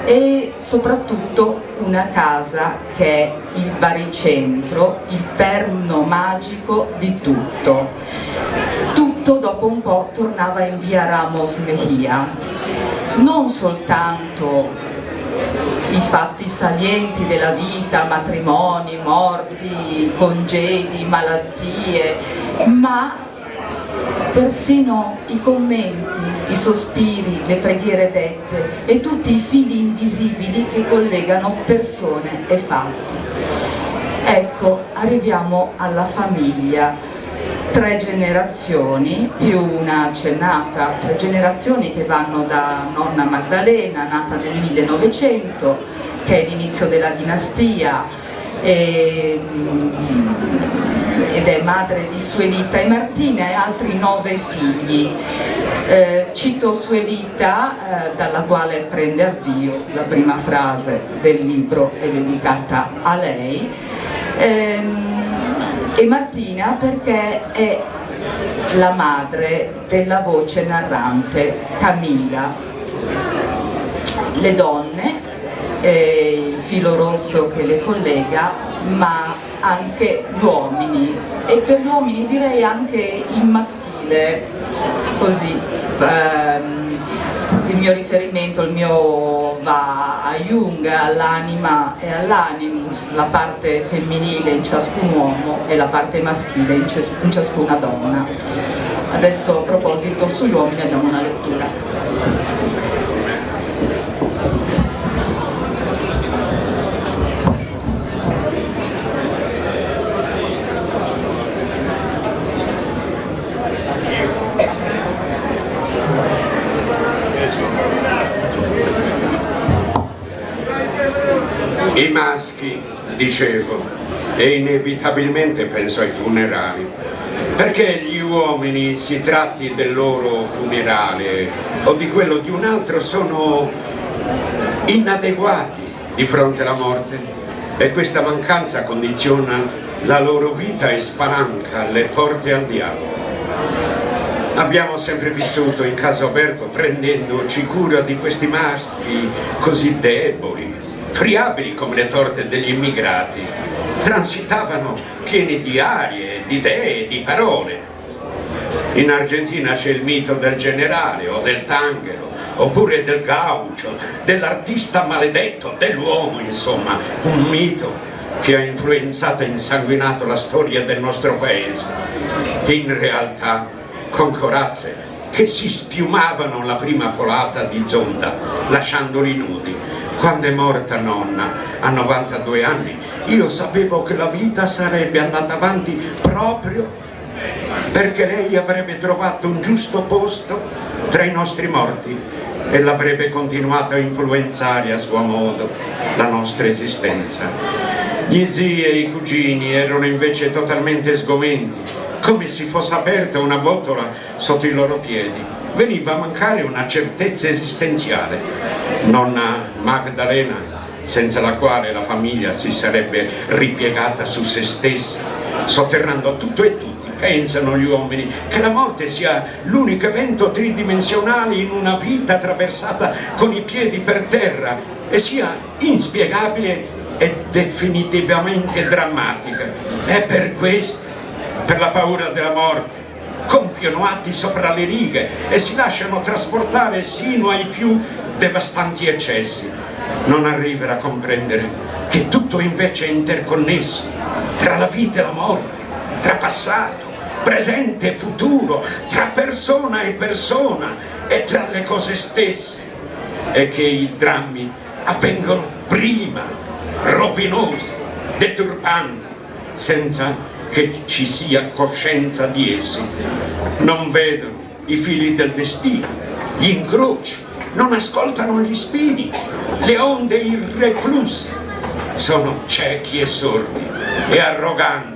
e soprattutto una casa che è il baricentro, il perno magico di tutto. Tutto dopo un po' tornava in via Ramos Mejia, non soltanto i fatti salienti della vita, matrimoni, morti, congedi, malattie, ma persino i commenti, i sospiri, le preghiere dette e tutti i fili invisibili che collegano persone e fatti. Ecco, arriviamo alla famiglia, 3 generazioni più una accennata, 3 generazioni che vanno da nonna Maddalena, nata nel 1900, che è l'inizio della dinastia, ed è madre di Suelita e Martina e altri 9 figli. Cito Suelita, dalla quale prende avvio la prima frase del libro, è dedicata a lei, e Martina perché è la madre della voce narrante Camila. Le donne, il filo rosso che le collega, ma anche gli uomini, e per gli uomini direi anche il maschile, così il mio riferimento, il mio va a Jung, all'anima e all'animus, la parte femminile in ciascun uomo e la parte maschile in ciascuna donna. Adesso a proposito sugli uomini abbiamo una lettura. I maschi, dicevo, e inevitabilmente penso ai funerali, perché gli uomini, si tratti del loro funerale o di quello di un altro, sono inadeguati di fronte alla morte, e questa mancanza condiziona la loro vita e spalanca le porte al diavolo. Abbiamo sempre vissuto in caso aperto prendendoci cura di questi maschi così deboli, friabili come le torte degli immigrati, transitavano pieni di arie, di idee, di parole. In Argentina c'è il mito del generale o del tanghero, oppure del gaucho, dell'artista maledetto, dell'uomo, insomma, un mito che ha influenzato e insanguinato la storia del nostro paese. In realtà, con corazze che si spiumavano la prima folata di Zonda, lasciandoli nudi. Quando è morta nonna, a 92 anni, io sapevo che la vita sarebbe andata avanti proprio perché lei avrebbe trovato un giusto posto tra i nostri morti e l'avrebbe continuato a influenzare a suo modo la nostra esistenza. Gli zii e i cugini erano invece totalmente sgomenti, come se fosse aperta una botola sotto i loro piedi. Veniva a mancare una certezza esistenziale. Nonna Maddalena, senza la quale la famiglia si sarebbe ripiegata su se stessa, sotterrando tutto e tutti, pensano gli uomini che la morte sia l'unico evento tridimensionale in una vita attraversata con i piedi per terra e sia inspiegabile e definitivamente drammatica. E per questo, per la paura della morte, compiono atti sopra le righe e si lasciano trasportare sino ai più devastanti eccessi. Non arrivano a comprendere che tutto invece è interconnesso tra la vita e la morte, tra passato, presente e futuro, tra persona e persona e tra le cose stesse, e che i drammi avvengono prima, rovinosi, deturpanti, senza che ci sia coscienza di essi. Non vedono i fili del destino, gli incroci, non ascoltano gli spiriti, le onde irreflusse, sono ciechi e sordi e arroganti.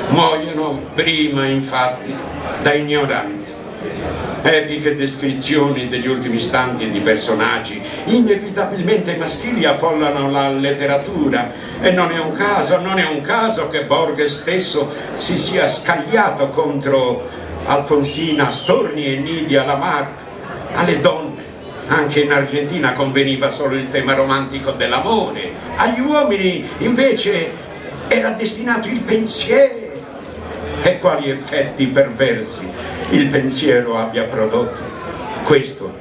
Muoiono prima, infatti, da ignoranti. Epiche descrizioni degli ultimi istanti di personaggi inevitabilmente maschili affollano la letteratura, e non è un caso che Borges stesso si sia scagliato contro Alfonsina Storni e Nidia Lamarck. Alle donne, anche in Argentina, conveniva solo il tema romantico dell'amore, agli uomini invece era destinato il pensiero. E quali effetti perversi il pensiero abbia prodotto, questo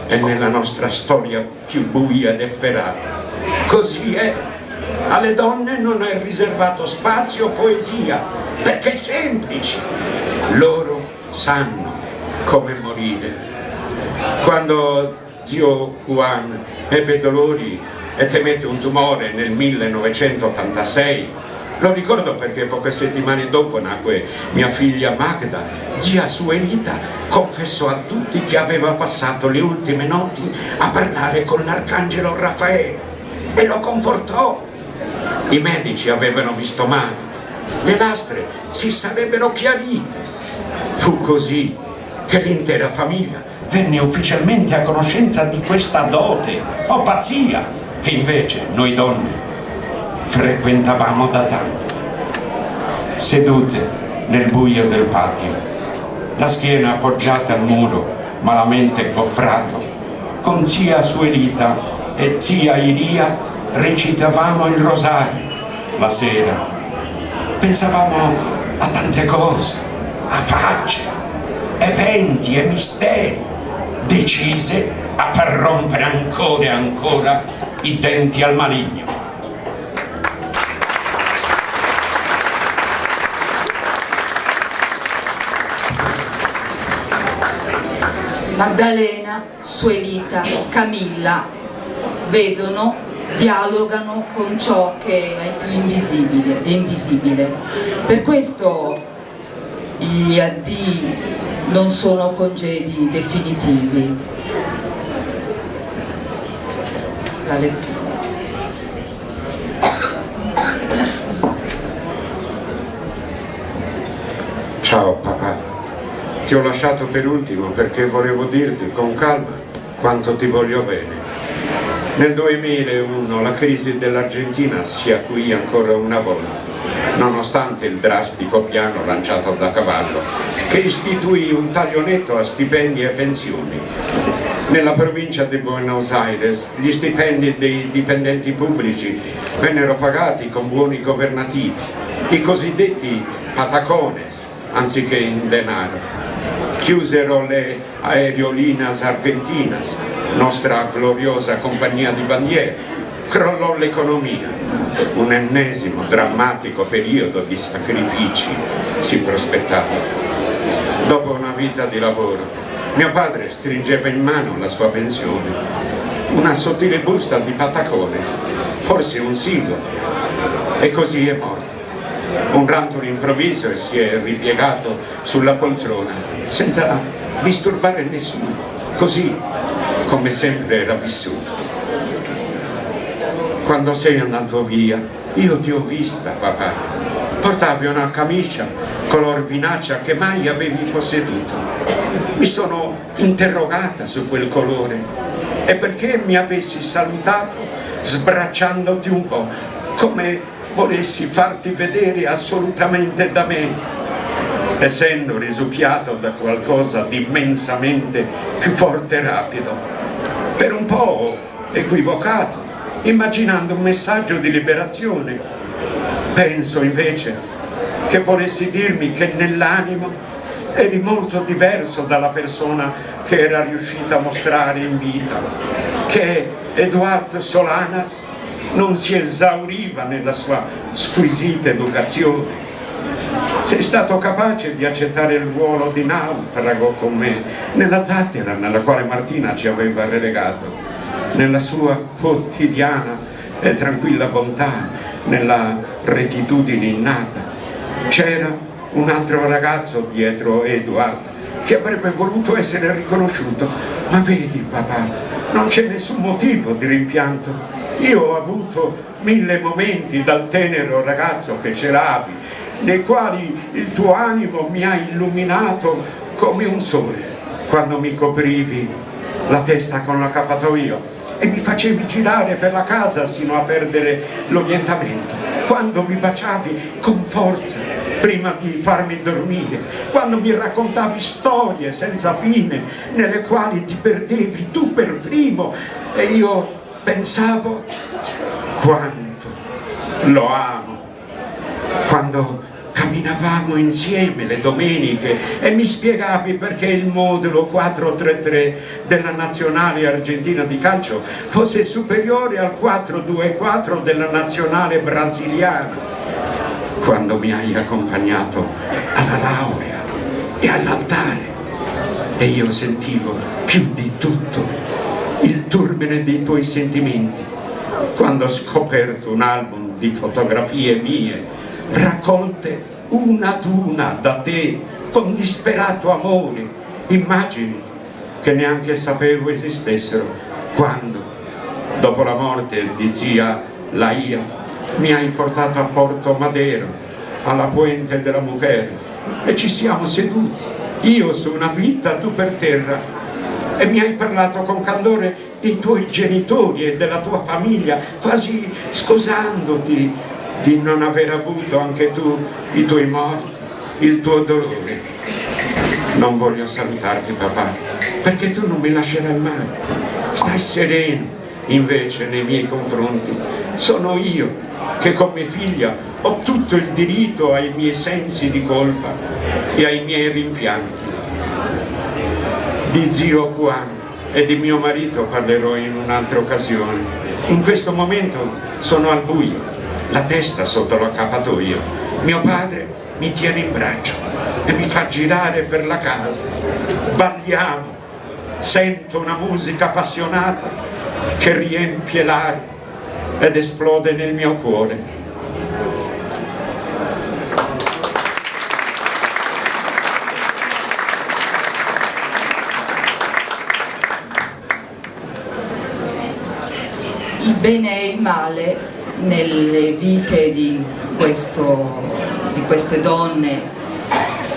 è nella nostra storia più buia ed efferata. Così è. Alle donne non è riservato spazio o poesia, perché semplici. Loro sanno come morire. Quando zio Juan ebbe dolori e temette un tumore nel 1986, lo ricordo perché poche settimane dopo nacque mia figlia Magda. Zia Suelita confessò a tutti che aveva passato le ultime notti a parlare con l'arcangelo Raffaele e lo confortò. I medici avevano visto male, le lastre si sarebbero chiarite. Fu così che l'intera famiglia venne ufficialmente a conoscenza di questa dote o pazzia che invece noi donne frequentavamo da tanto. Sedute nel buio del patio, la schiena appoggiata al muro malamente goffrato, con zia Suelita e zia Iria recitavamo il rosario. La sera pensavamo a tante cose, a facce, eventi e misteri, decise a far rompere ancora e ancora i denti al maligno. Maddalena, Suelita, Camilla vedono, dialogano con ciò che è più invisibile. Per questo gli addii non sono congedi definitivi. La lettura. Ciao papà. Ti ho lasciato per ultimo perché volevo dirti con calma quanto ti voglio bene. Nel 2001 la crisi dell'Argentina si acuì ancora una volta, nonostante il drastico piano lanciato da Cavallo, che istituì un taglio netto a stipendi e pensioni. Nella provincia di Buenos Aires gli stipendi dei dipendenti pubblici vennero pagati con buoni governativi, i cosiddetti patacones, anziché in denaro. Chiusero le Aerolíneas Argentinas, nostra gloriosa compagnia di bandiera, crollò l'economia. Un ennesimo drammatico periodo di sacrifici si prospettava. Dopo una vita di lavoro, mio padre stringeva in mano la sua pensione, una sottile busta di patacones, forse un siglo, e così è morto. Un rantolo improvviso e si è ripiegato sulla poltrona senza disturbare nessuno, così come sempre era vissuto. Quando sei andato via io ti ho vista, papà, portavi una camicia color vinaccia che mai avevi posseduto. Mi sono interrogata su quel colore e perché mi avessi salutato sbracciandoti un po', come volessi farti vedere assolutamente da me. essendo risucchiato da qualcosa di immensamente più forte e rapido, per un po' equivocato, immaginando un messaggio di liberazione. Penso invece che volessi dirmi che nell'animo eri molto diverso dalla persona che era riuscita a mostrare in vita, che Eduard Solanas non si esauriva nella sua squisita educazione. Sei stato capace di accettare il ruolo di naufrago con me nella zattera nella quale Martina ci aveva relegato, nella sua quotidiana e tranquilla bontà, nella rettitudine innata. C'era un altro ragazzo dietro Edward che avrebbe voluto essere riconosciuto, ma vedi papà, non c'è nessun motivo di rimpianto. Io ho avuto 1000 momenti dal tenero ragazzo che c'eravi, nei quali il tuo animo mi ha illuminato come un sole, quando mi coprivi la testa con l'accappatoio e mi facevi girare per la casa sino a perdere l'orientamento, quando mi baciavi con forza prima di farmi dormire, quando mi raccontavi storie senza fine nelle quali ti perdevi tu per primo e io pensavo quanto lo amo, quando camminavamo insieme le domeniche e mi spiegavi perché il modulo 4-3-3 della nazionale argentina di calcio fosse superiore al 4-2-4 della nazionale brasiliana, quando mi hai accompagnato alla laurea e all'altare e io sentivo più di tutto il turbine dei tuoi sentimenti, quando ho scoperto un album di fotografie mie raccolte una ad una da te con disperato amore, immagini che neanche sapevo esistessero, quando dopo la morte di zia Laia mi hai portato a Porto Madero, alla Puente della Mujer, e ci siamo seduti, io su una bitta, tu per terra, e mi hai parlato con candore dei tuoi genitori e della tua famiglia, quasi scusandoti di non aver avuto anche tu i tuoi morti, il tuo dolore. Non voglio salutarti papà, perché tu non mi lascerai mai. Stai sereno invece nei miei confronti. Sono io che come figlia ho tutto il diritto ai miei sensi di colpa e ai miei rimpianti. Di zio Juan e di mio marito parlerò in un'altra occasione. In questo momento sono al buio, la testa sotto l'accappatoio. Mio padre mi tiene in braccio e mi fa girare per la casa. Balliamo, sento una musica appassionata che riempie l'aria ed esplode nel mio cuore. Il bene e il male nelle vite di queste donne,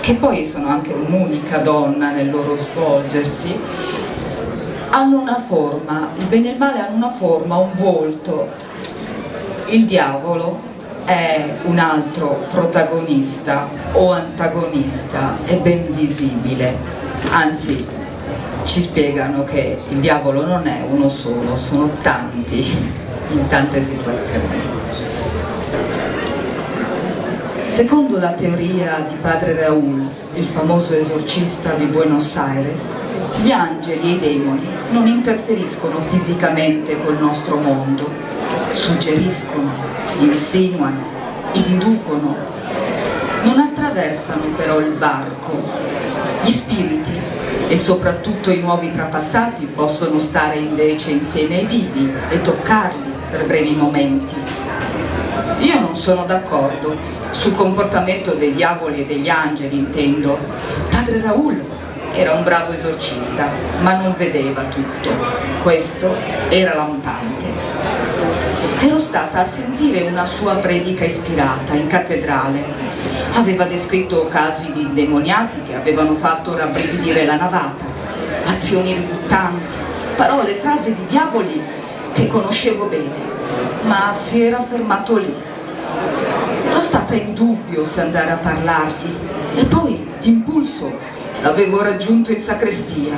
che poi sono anche un'unica donna nel loro svolgersi, hanno una forma, il bene e il male hanno una forma, un volto. Il diavolo è un altro protagonista o antagonista, è ben visibile, anzi ci spiegano che il diavolo non è uno solo, sono tanti, in tante situazioni. Secondo la teoria di padre Raúl, il famoso esorcista di Buenos Aires, gli angeli e i demoni non interferiscono fisicamente col nostro mondo, suggeriscono, insinuano, inducono, non attraversano però il varco. Gli spiriti e soprattutto i nuovi trapassati possono stare invece insieme ai vivi e toccarli per brevi momenti. Io non sono d'accordo sul comportamento dei diavoli e degli angeli, intendo. Padre Raúl era un bravo esorcista, ma non vedeva tutto. Questo era lampante. Ero stata a sentire una sua predica ispirata in cattedrale. Aveva descritto casi di indemoniati che avevano fatto rabbrividire la navata, azioni ributtanti, parole, frasi di diavoli che conoscevo bene, ma si era fermato lì. Ero stata in dubbio se andare a parlargli e poi d'impulso l'avevo raggiunto in sacrestia.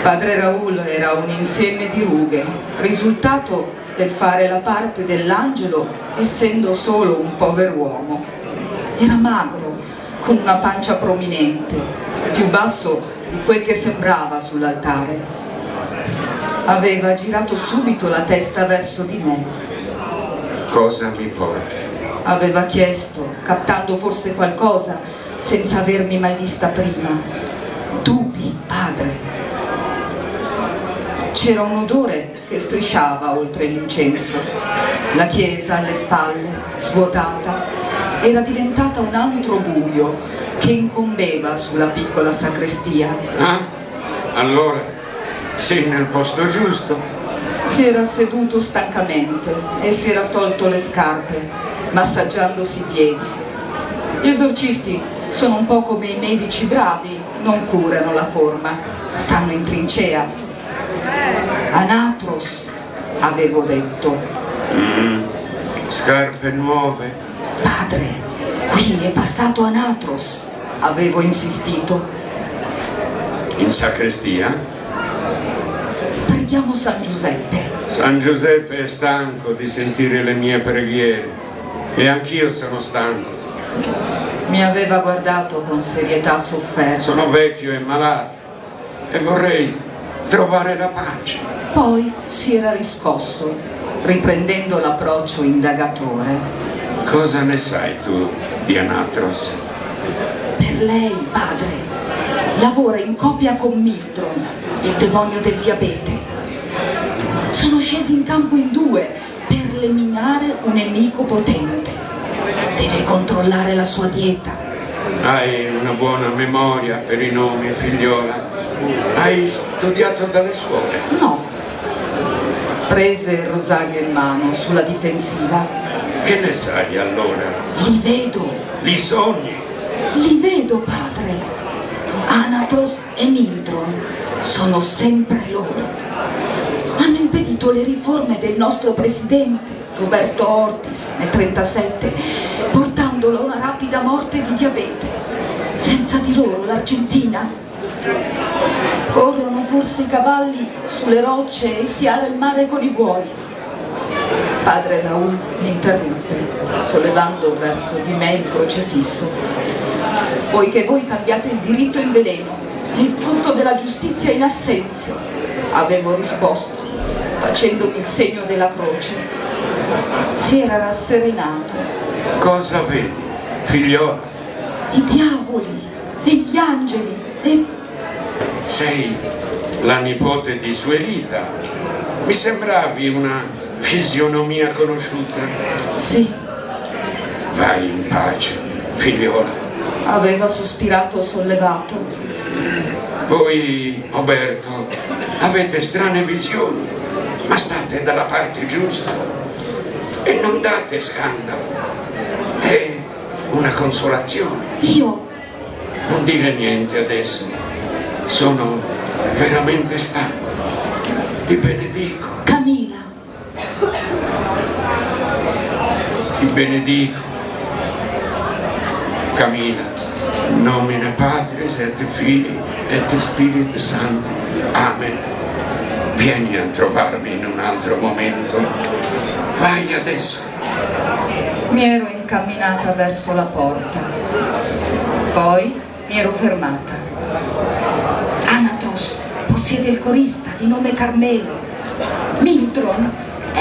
Padre Raul era un insieme di rughe, risultato del fare la parte dell'angelo essendo solo un pover'uomo. Era magro, con una pancia prominente, più basso di quel che sembrava sull'altare. Aveva girato subito la testa verso di me. Cosa mi porti? Aveva chiesto, captando forse qualcosa, senza avermi mai vista prima. Dubbi, padre. C'era un odore che strisciava oltre l'incenso. La chiesa alle spalle, svuotata, era diventata un antro buio che incombeva sulla piccola sacrestia. Ah, allora sei nel posto giusto. Si era seduto stancamente e si era tolto le scarpe, massaggiandosi i piedi. Gli esorcisti sono un po' come i medici bravi, non curano la forma, stanno in trincea. Anatros, avevo detto. Scarpe nuove. Padre, qui è passato Anatros, avevo insistito. In sacrestia? Preghiamo San Giuseppe. San Giuseppe è stanco di sentire le mie preghiere e anch'io sono stanco. Mi aveva guardato con serietà sofferta. Sono vecchio e malato e vorrei trovare la pace. Poi si era riscosso, riprendendo l'approccio indagatore. Cosa ne sai tu di Anatros? Per lei, padre, lavora in coppia con Miltron, il demonio del diabete. Sono scesi in campo in due per eliminare un nemico potente. Deve controllare la sua dieta. Hai una buona memoria per i nomi, figliola. Hai studiato dalle scuole? No. Prese il rosario in mano, sulla difensiva. Che ne sai allora? Li vedo. Li sogni? Li vedo, padre. Anatros e Miltron sono sempre loro. Hanno impedito le riforme del nostro presidente, Roberto Ortis, nel 1937, portandolo a una rapida morte di diabete. Senza di loro l'Argentina? Corrono forse i cavalli sulle rocce e si ala il mare con i buoi. Padre Raul mi interruppe, sollevando verso di me il crocefisso. Poiché voi cambiate il diritto in veleno e il frutto della giustizia in assenzio, avevo risposto, facendomi il segno della croce. Si era rasserenato. Cosa vedi, figliola? I diavoli e gli angeli e... Sei la nipote di Suelita. Mi sembravi una fisionomia conosciuta. Sì. Vai in pace, figliola. Aveva sospirato sollevato. Voi, Oberto, avete strane visioni, ma state dalla parte giusta e non date scandalo. È una consolazione. Io? Non dire niente adesso. Sono veramente stanco. Ti benedico. Camilla. Ti benedico. Camilla, in nomine Patris et Filii et Spiritus Sancti. Amen. Vieni a trovarmi in un altro momento. Vai adesso. Mi ero incamminata verso la porta. Poi mi ero fermata. Anatros possiede il corista di nome Carmelo. Miltron è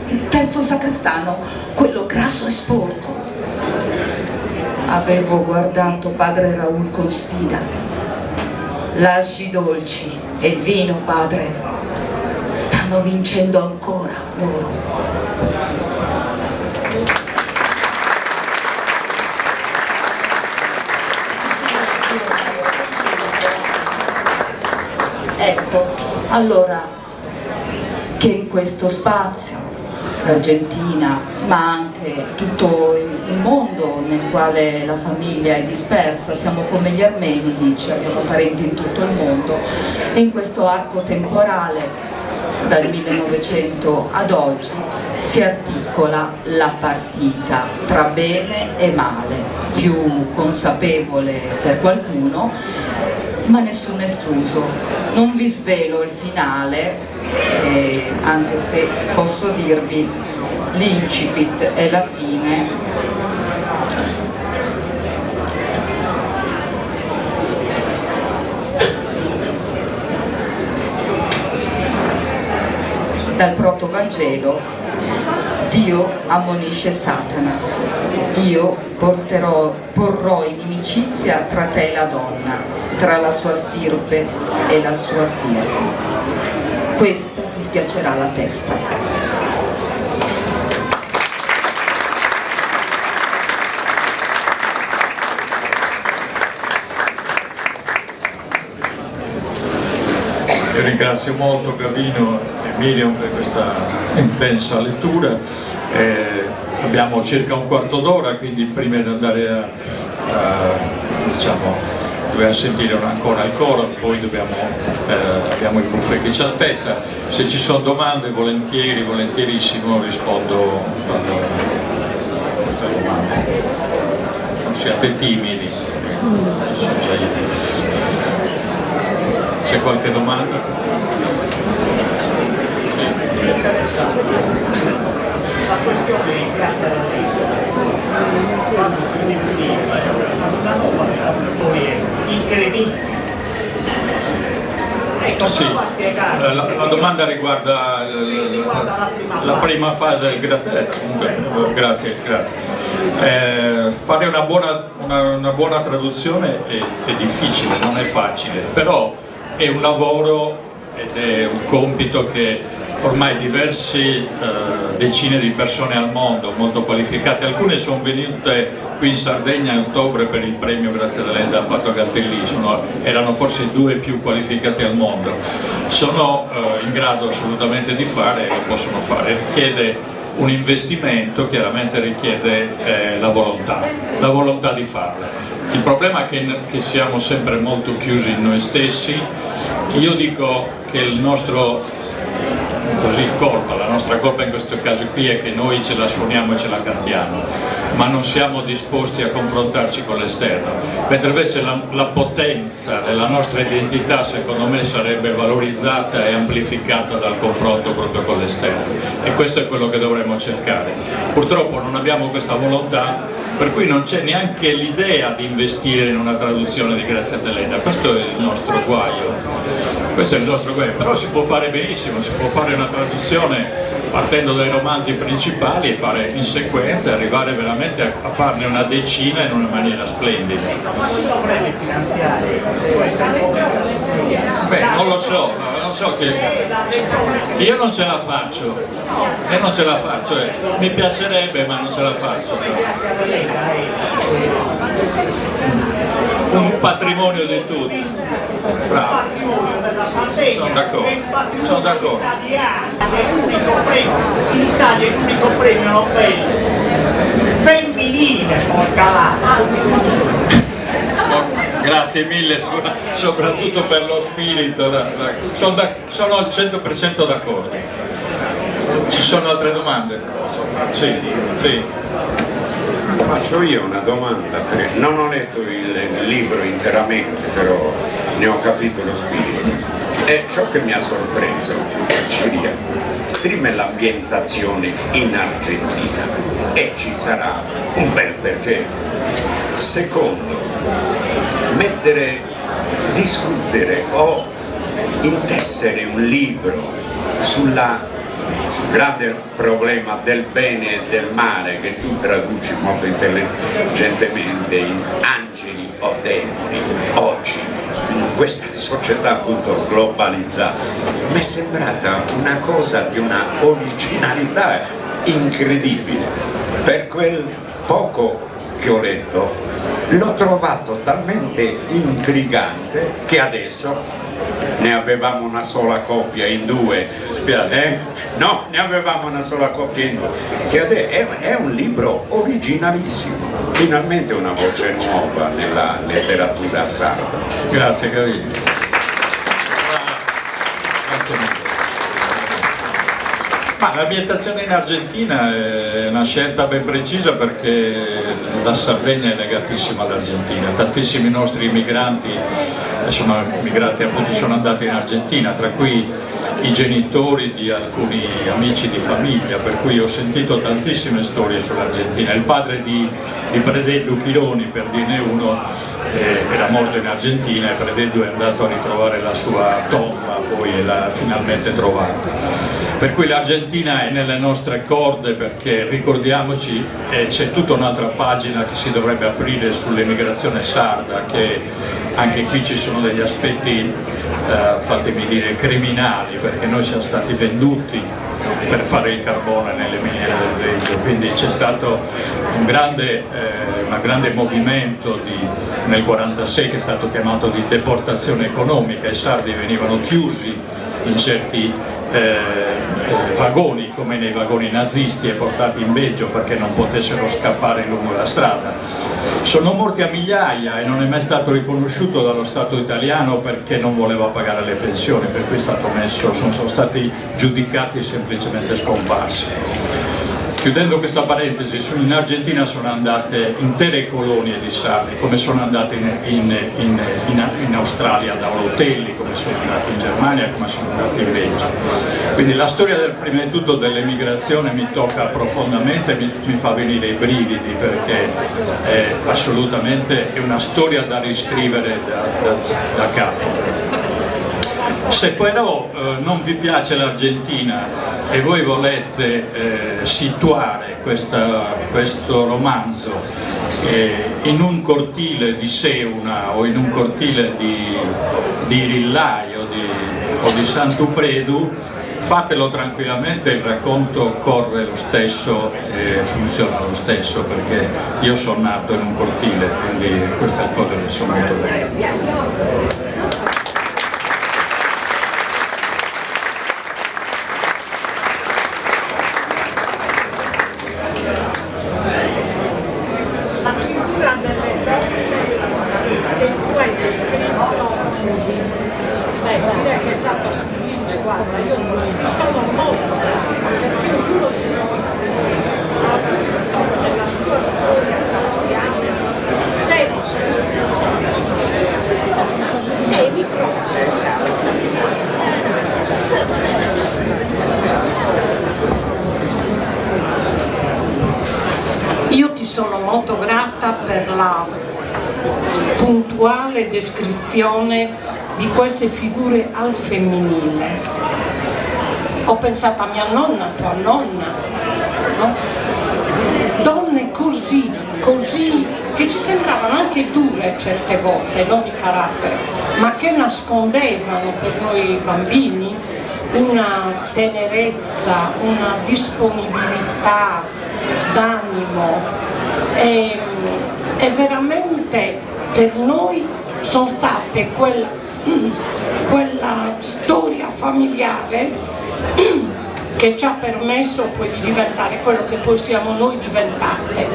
il terzo sacrestano, quello grasso e sporco. Avevo guardato padre Raul con sfida. Lasci i dolci e il vino, padre. Stanno vincendo ancora loro. Ecco, allora, che in questo spazio, l'Argentina, ma anche tutto il mondo nel quale la famiglia è dispersa, siamo come gli armeni, dice, abbiamo parenti in tutto il mondo, e in questo arco temporale, dal 1900 ad oggi, si articola la partita tra bene e male, più consapevole per qualcuno, ma nessuno escluso. Non vi svelo il finale, anche se posso dirvi l'incipit e la fine. Dal protovangelo: Dio ammonisce Satana, io porrò inimicizia tra te e la donna, tra la sua stirpe e la sua stirpe, questa ti schiaccerà la testa. Io ringrazio molto Gavino e Miriam per questa intensa lettura. Abbiamo circa un quarto d'ora, quindi prima di andare dobbiamo sentire ancora il coro, poi abbiamo il buffet che ci aspetta. Se ci sono domande, volentierissimo rispondo a questa domanda. Non siate timidi. C'è qualche domanda? Sì. La questione di Grazia della una nuova storia incredibile. Ecco, sì. La domanda riguarda la prima fase. Grazie. Fare una buona traduzione è difficile, non è facile, però è un lavoro ed è un compito che ormai diverse decine di persone al mondo molto qualificate, alcune sono venute qui in Sardegna a ottobre per il premio Grazia Deledda fatto a Gatellì, erano forse 2 più qualificate al mondo, sono in grado assolutamente di fare e lo possono fare. Richiede un investimento, chiaramente richiede la volontà di farlo. Il problema è che siamo sempre molto chiusi in noi stessi. Io dico che la nostra colpa in questo caso qui è che noi ce la suoniamo e ce la cantiamo, ma non siamo disposti a confrontarci con l'esterno, mentre invece la potenza della nostra identità secondo me sarebbe valorizzata e amplificata dal confronto proprio con l'esterno, e questo è quello che dovremmo cercare. Purtroppo non abbiamo questa volontà, per cui non c'è neanche l'idea di investire in una traduzione di Grazia Deledda. Questo è il nostro guaio, però si può fare benissimo, si può fare una traduzione partendo dai romanzi principali e fare in sequenza e arrivare veramente a farne una decina in una maniera splendida. Ma come dovrebbe finanziare questa opera? Non lo so che io non ce la faccio, mi piacerebbe ma non ce la faccio. Un patrimonio di tutti. Bravo. Sono d'accordo. L'Italia è l'unico premio Nobel femminile, porca là. Grazie mille, soprattutto per lo spirito. Sono al 100% d'accordo. Ci sono altre domande? Sì. Faccio io una domanda, perché non ho letto il libro interamente, però ne ho capito lo spirito. E ciò che mi ha sorpreso è prima l'ambientazione in Argentina, e ci sarà un bel perché. Secondo, discutere o intessere un libro sul grande problema del bene e del male, che tu traduci molto intelligentemente in angeli o demoni, oggi in questa società appunto globalizzata, mi è sembrata una cosa di una originalità incredibile. Per quel poco che ho letto l'ho trovato talmente intrigante che adesso ne avevamo una sola copia in 2. No, ne avevamo una sola copia in 2, che è un libro originalissimo, finalmente una voce nuova nella letteratura sarda. Grazie Gavino. Grazie mille. Ma l'ambientazione in Argentina è una scelta ben precisa perché la Sardegna è legatissima all'Argentina. Tantissimi nostri immigranti sono migrati, appunto, sono andati in Argentina, tra cui i genitori di alcuni amici di famiglia, per cui ho sentito tantissime storie sull'Argentina. Il padre di Prededdu Chironi, per dirne uno, era morto in Argentina e Prededdu è andato a ritrovare la sua tomba poi e l'ha finalmente trovata. Per cui l'Argentina è nelle nostre corde, perché ricordiamoci, c'è tutta un'altra pagina che si dovrebbe aprire sull'emigrazione sarda, che anche qui ci sono degli aspetti, fatemi dire, criminali, perché noi siamo stati venduti per fare il carbone nelle miniere del Veggio, quindi c'è stato un grande movimento nel 1946 che è stato chiamato di deportazione economica. I sardi venivano chiusi in certi vagoni, come nei vagoni nazisti, e portati in Belgio perché non potessero scappare lungo la strada. Sono morti a migliaia e non è mai stato riconosciuto dallo Stato italiano perché non voleva pagare le pensioni, per cui è stato sono stati giudicati semplicemente scomparsi. Chiudendo questa parentesi, in Argentina sono andate intere colonie di sardi, come sono andate in Australia da Orotelli, come sono andati in Germania, come sono andati in Belgio. Quindi la storia prima di tutto dell'emigrazione mi tocca profondamente, mi fa venire i brividi, perché assolutamente è una storia da riscrivere da capo. Se però non vi piace l'Argentina e voi volete situare questo romanzo in un cortile di Seuna o in un cortile di Rillai o di Sant'Upredu, fatelo tranquillamente, il racconto corre lo stesso e funziona lo stesso, perché io sono nato in un cortile, quindi queste cose le sono molto bene. Io ti sono molto grata per la puntuale descrizione di queste figure al femminile. Ho pensato a mia nonna, tua nonna, no? Donne così, che ci sembravano anche dure certe volte, non di carattere, ma che nascondevano per noi bambini una tenerezza, una disponibilità d'animo, e veramente per noi sono state quella storia familiare che ci ha permesso poi di diventare quello che poi siamo noi diventate,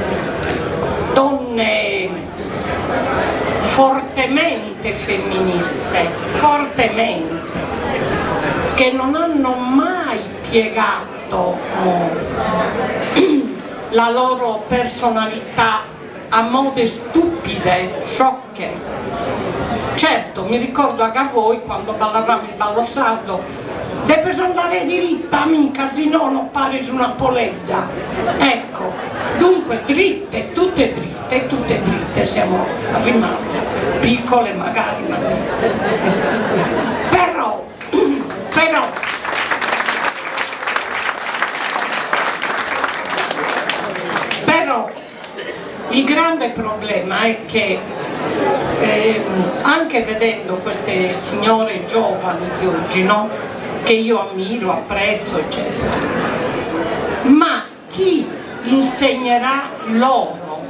donne fortemente femministe, fortemente, che non hanno mai piegato la loro personalità a mode stupide, sciocche. Certo, mi ricordo a Gavoi, quando ballavamo il ballo sardo, devi andare diritta, mica, se no non pare una poleggia. Ecco, dunque dritte, tutte dritte siamo rimaste, piccole magari, ma però il grande problema è che anche vedendo queste signore giovani di oggi, no? Che io ammiro, apprezzo, eccetera, ma chi insegnerà loro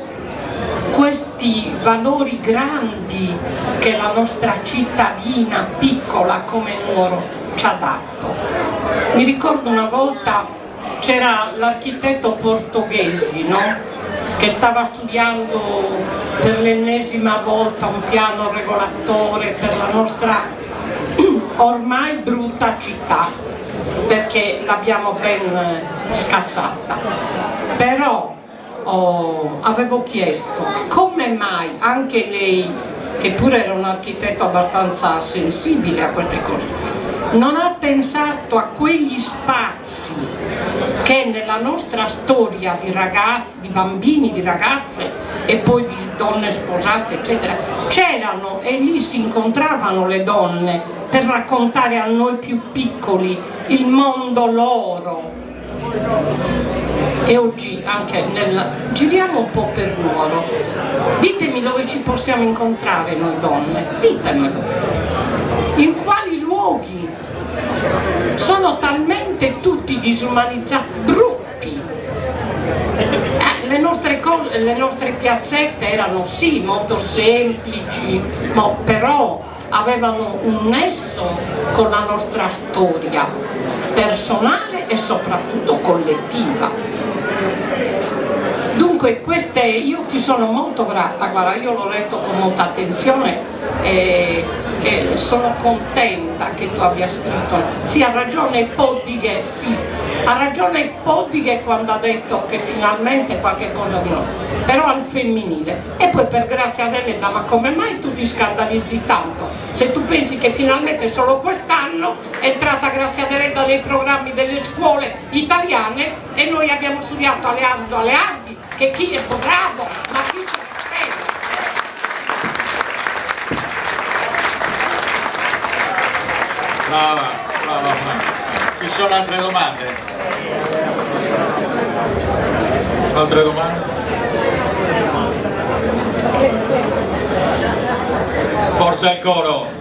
questi valori grandi che la nostra cittadina piccola come Nuoro ci ha dato? Mi ricordo una volta c'era l'architetto Portoghesi, no? Che stava studiando per l'ennesima volta un piano regolatore per la nostra ormai brutta città, perché l'abbiamo ben scassata. Però avevo chiesto come mai anche lei, che pure era un architetto abbastanza sensibile a queste cose, non ha pensato a quegli spazi che nella nostra storia di ragazzi, di bambini, di ragazze e poi di donne sposate eccetera c'erano, e lì si incontravano le donne per raccontare a noi più piccoli il mondo loro. E oggi anche giriamo un po' per Nuoro, ditemi dove ci possiamo incontrare noi donne, ditemelo, in quali luoghi. Sono talmente tutti disumanizzati, brutti. Le nostre piazzette erano sì molto semplici, però avevano un nesso con la nostra storia personale e soprattutto collettiva. Dunque io ti sono molto grata, guarda, io l'ho letto con molta attenzione e sono contenta che tu abbia scritto. Sì, ha ragione Poddighe, sì, ha ragione Poddighe quando ha detto che finalmente qualche cosa di nuovo, però al femminile. E poi per Grazia Deledda, ma come mai tu ti scandalizzi tanto? Se tu pensi che finalmente solo quest'anno è entrata Grazia Deledda nei programmi delle scuole italiane e noi abbiamo studiato alle Asdi, che chi è bravo, ma chi si spera. Brava. Ci sono altre domande? Altre domande? Forza il coro!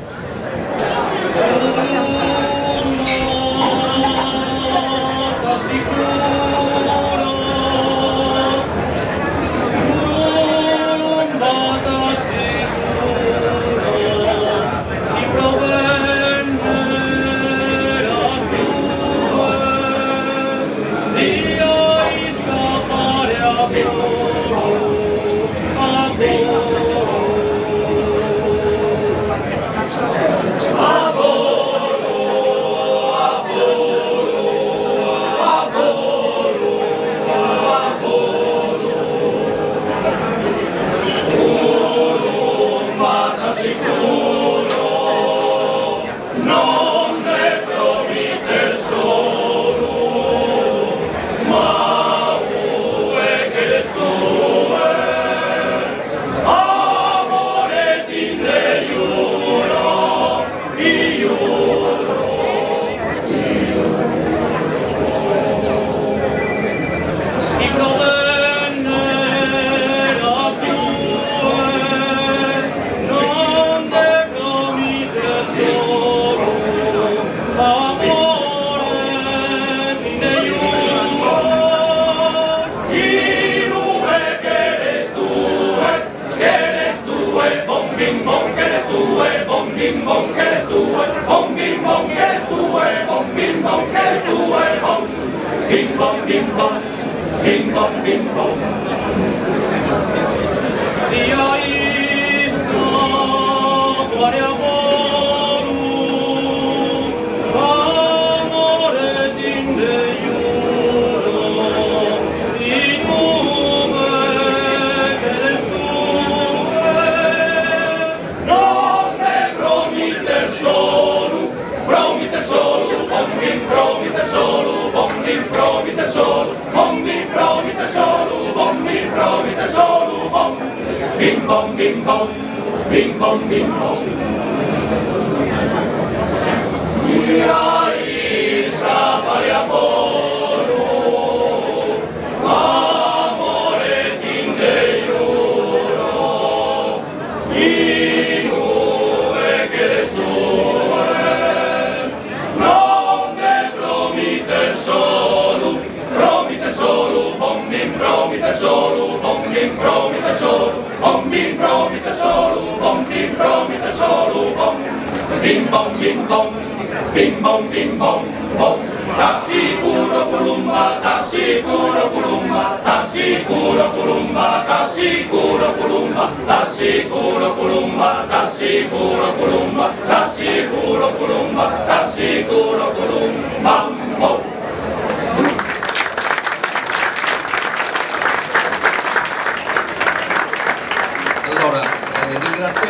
T'assicuro Columba,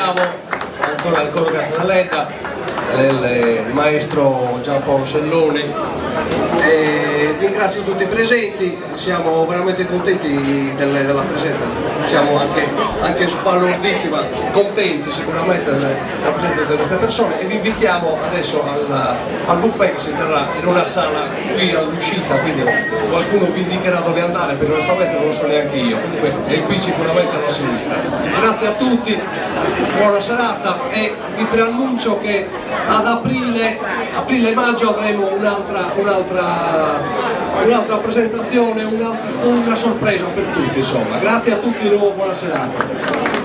ringraziamo ancora il coro Castelletta, il maestro Giampaolo Selloni, e ringrazio tutti i presenti, siamo veramente contenti della presenza, siamo anche sbalorditi ma contenti sicuramente della presenza di queste persone, e vi invitiamo adesso al buffet che si terrà in una sala qui all'uscita, quindi qualcuno vi indicherà dove andare perché onestamente non lo so neanche io, comunque è qui sicuramente alla sinistra. Grazie a tutti, buona serata, e vi preannuncio che ad aprile-maggio avremo un'altra presentazione, una sorpresa per tutti, insomma. Grazie a tutti di nuovo, buona serata.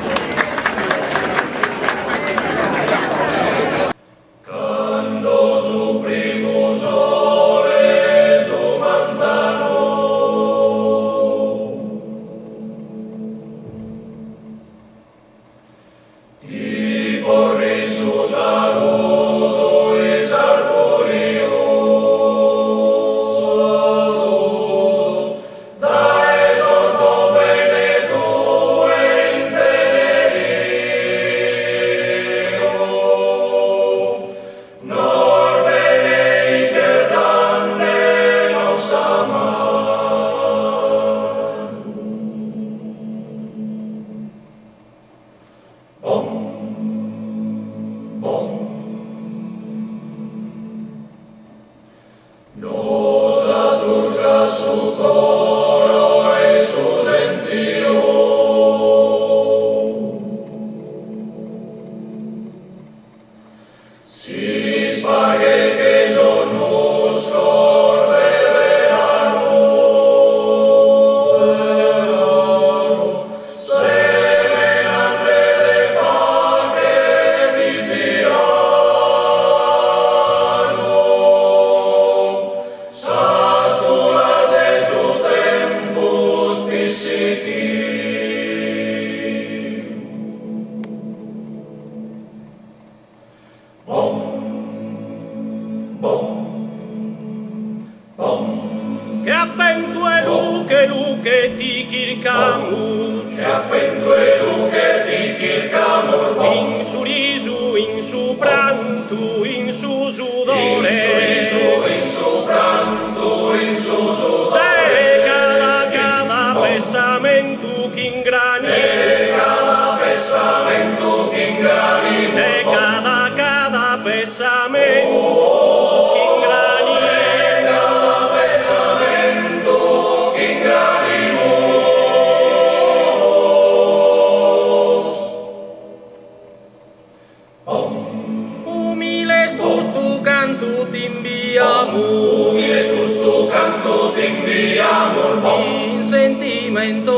Umile sus tu canto t'inviamo il bon sentimento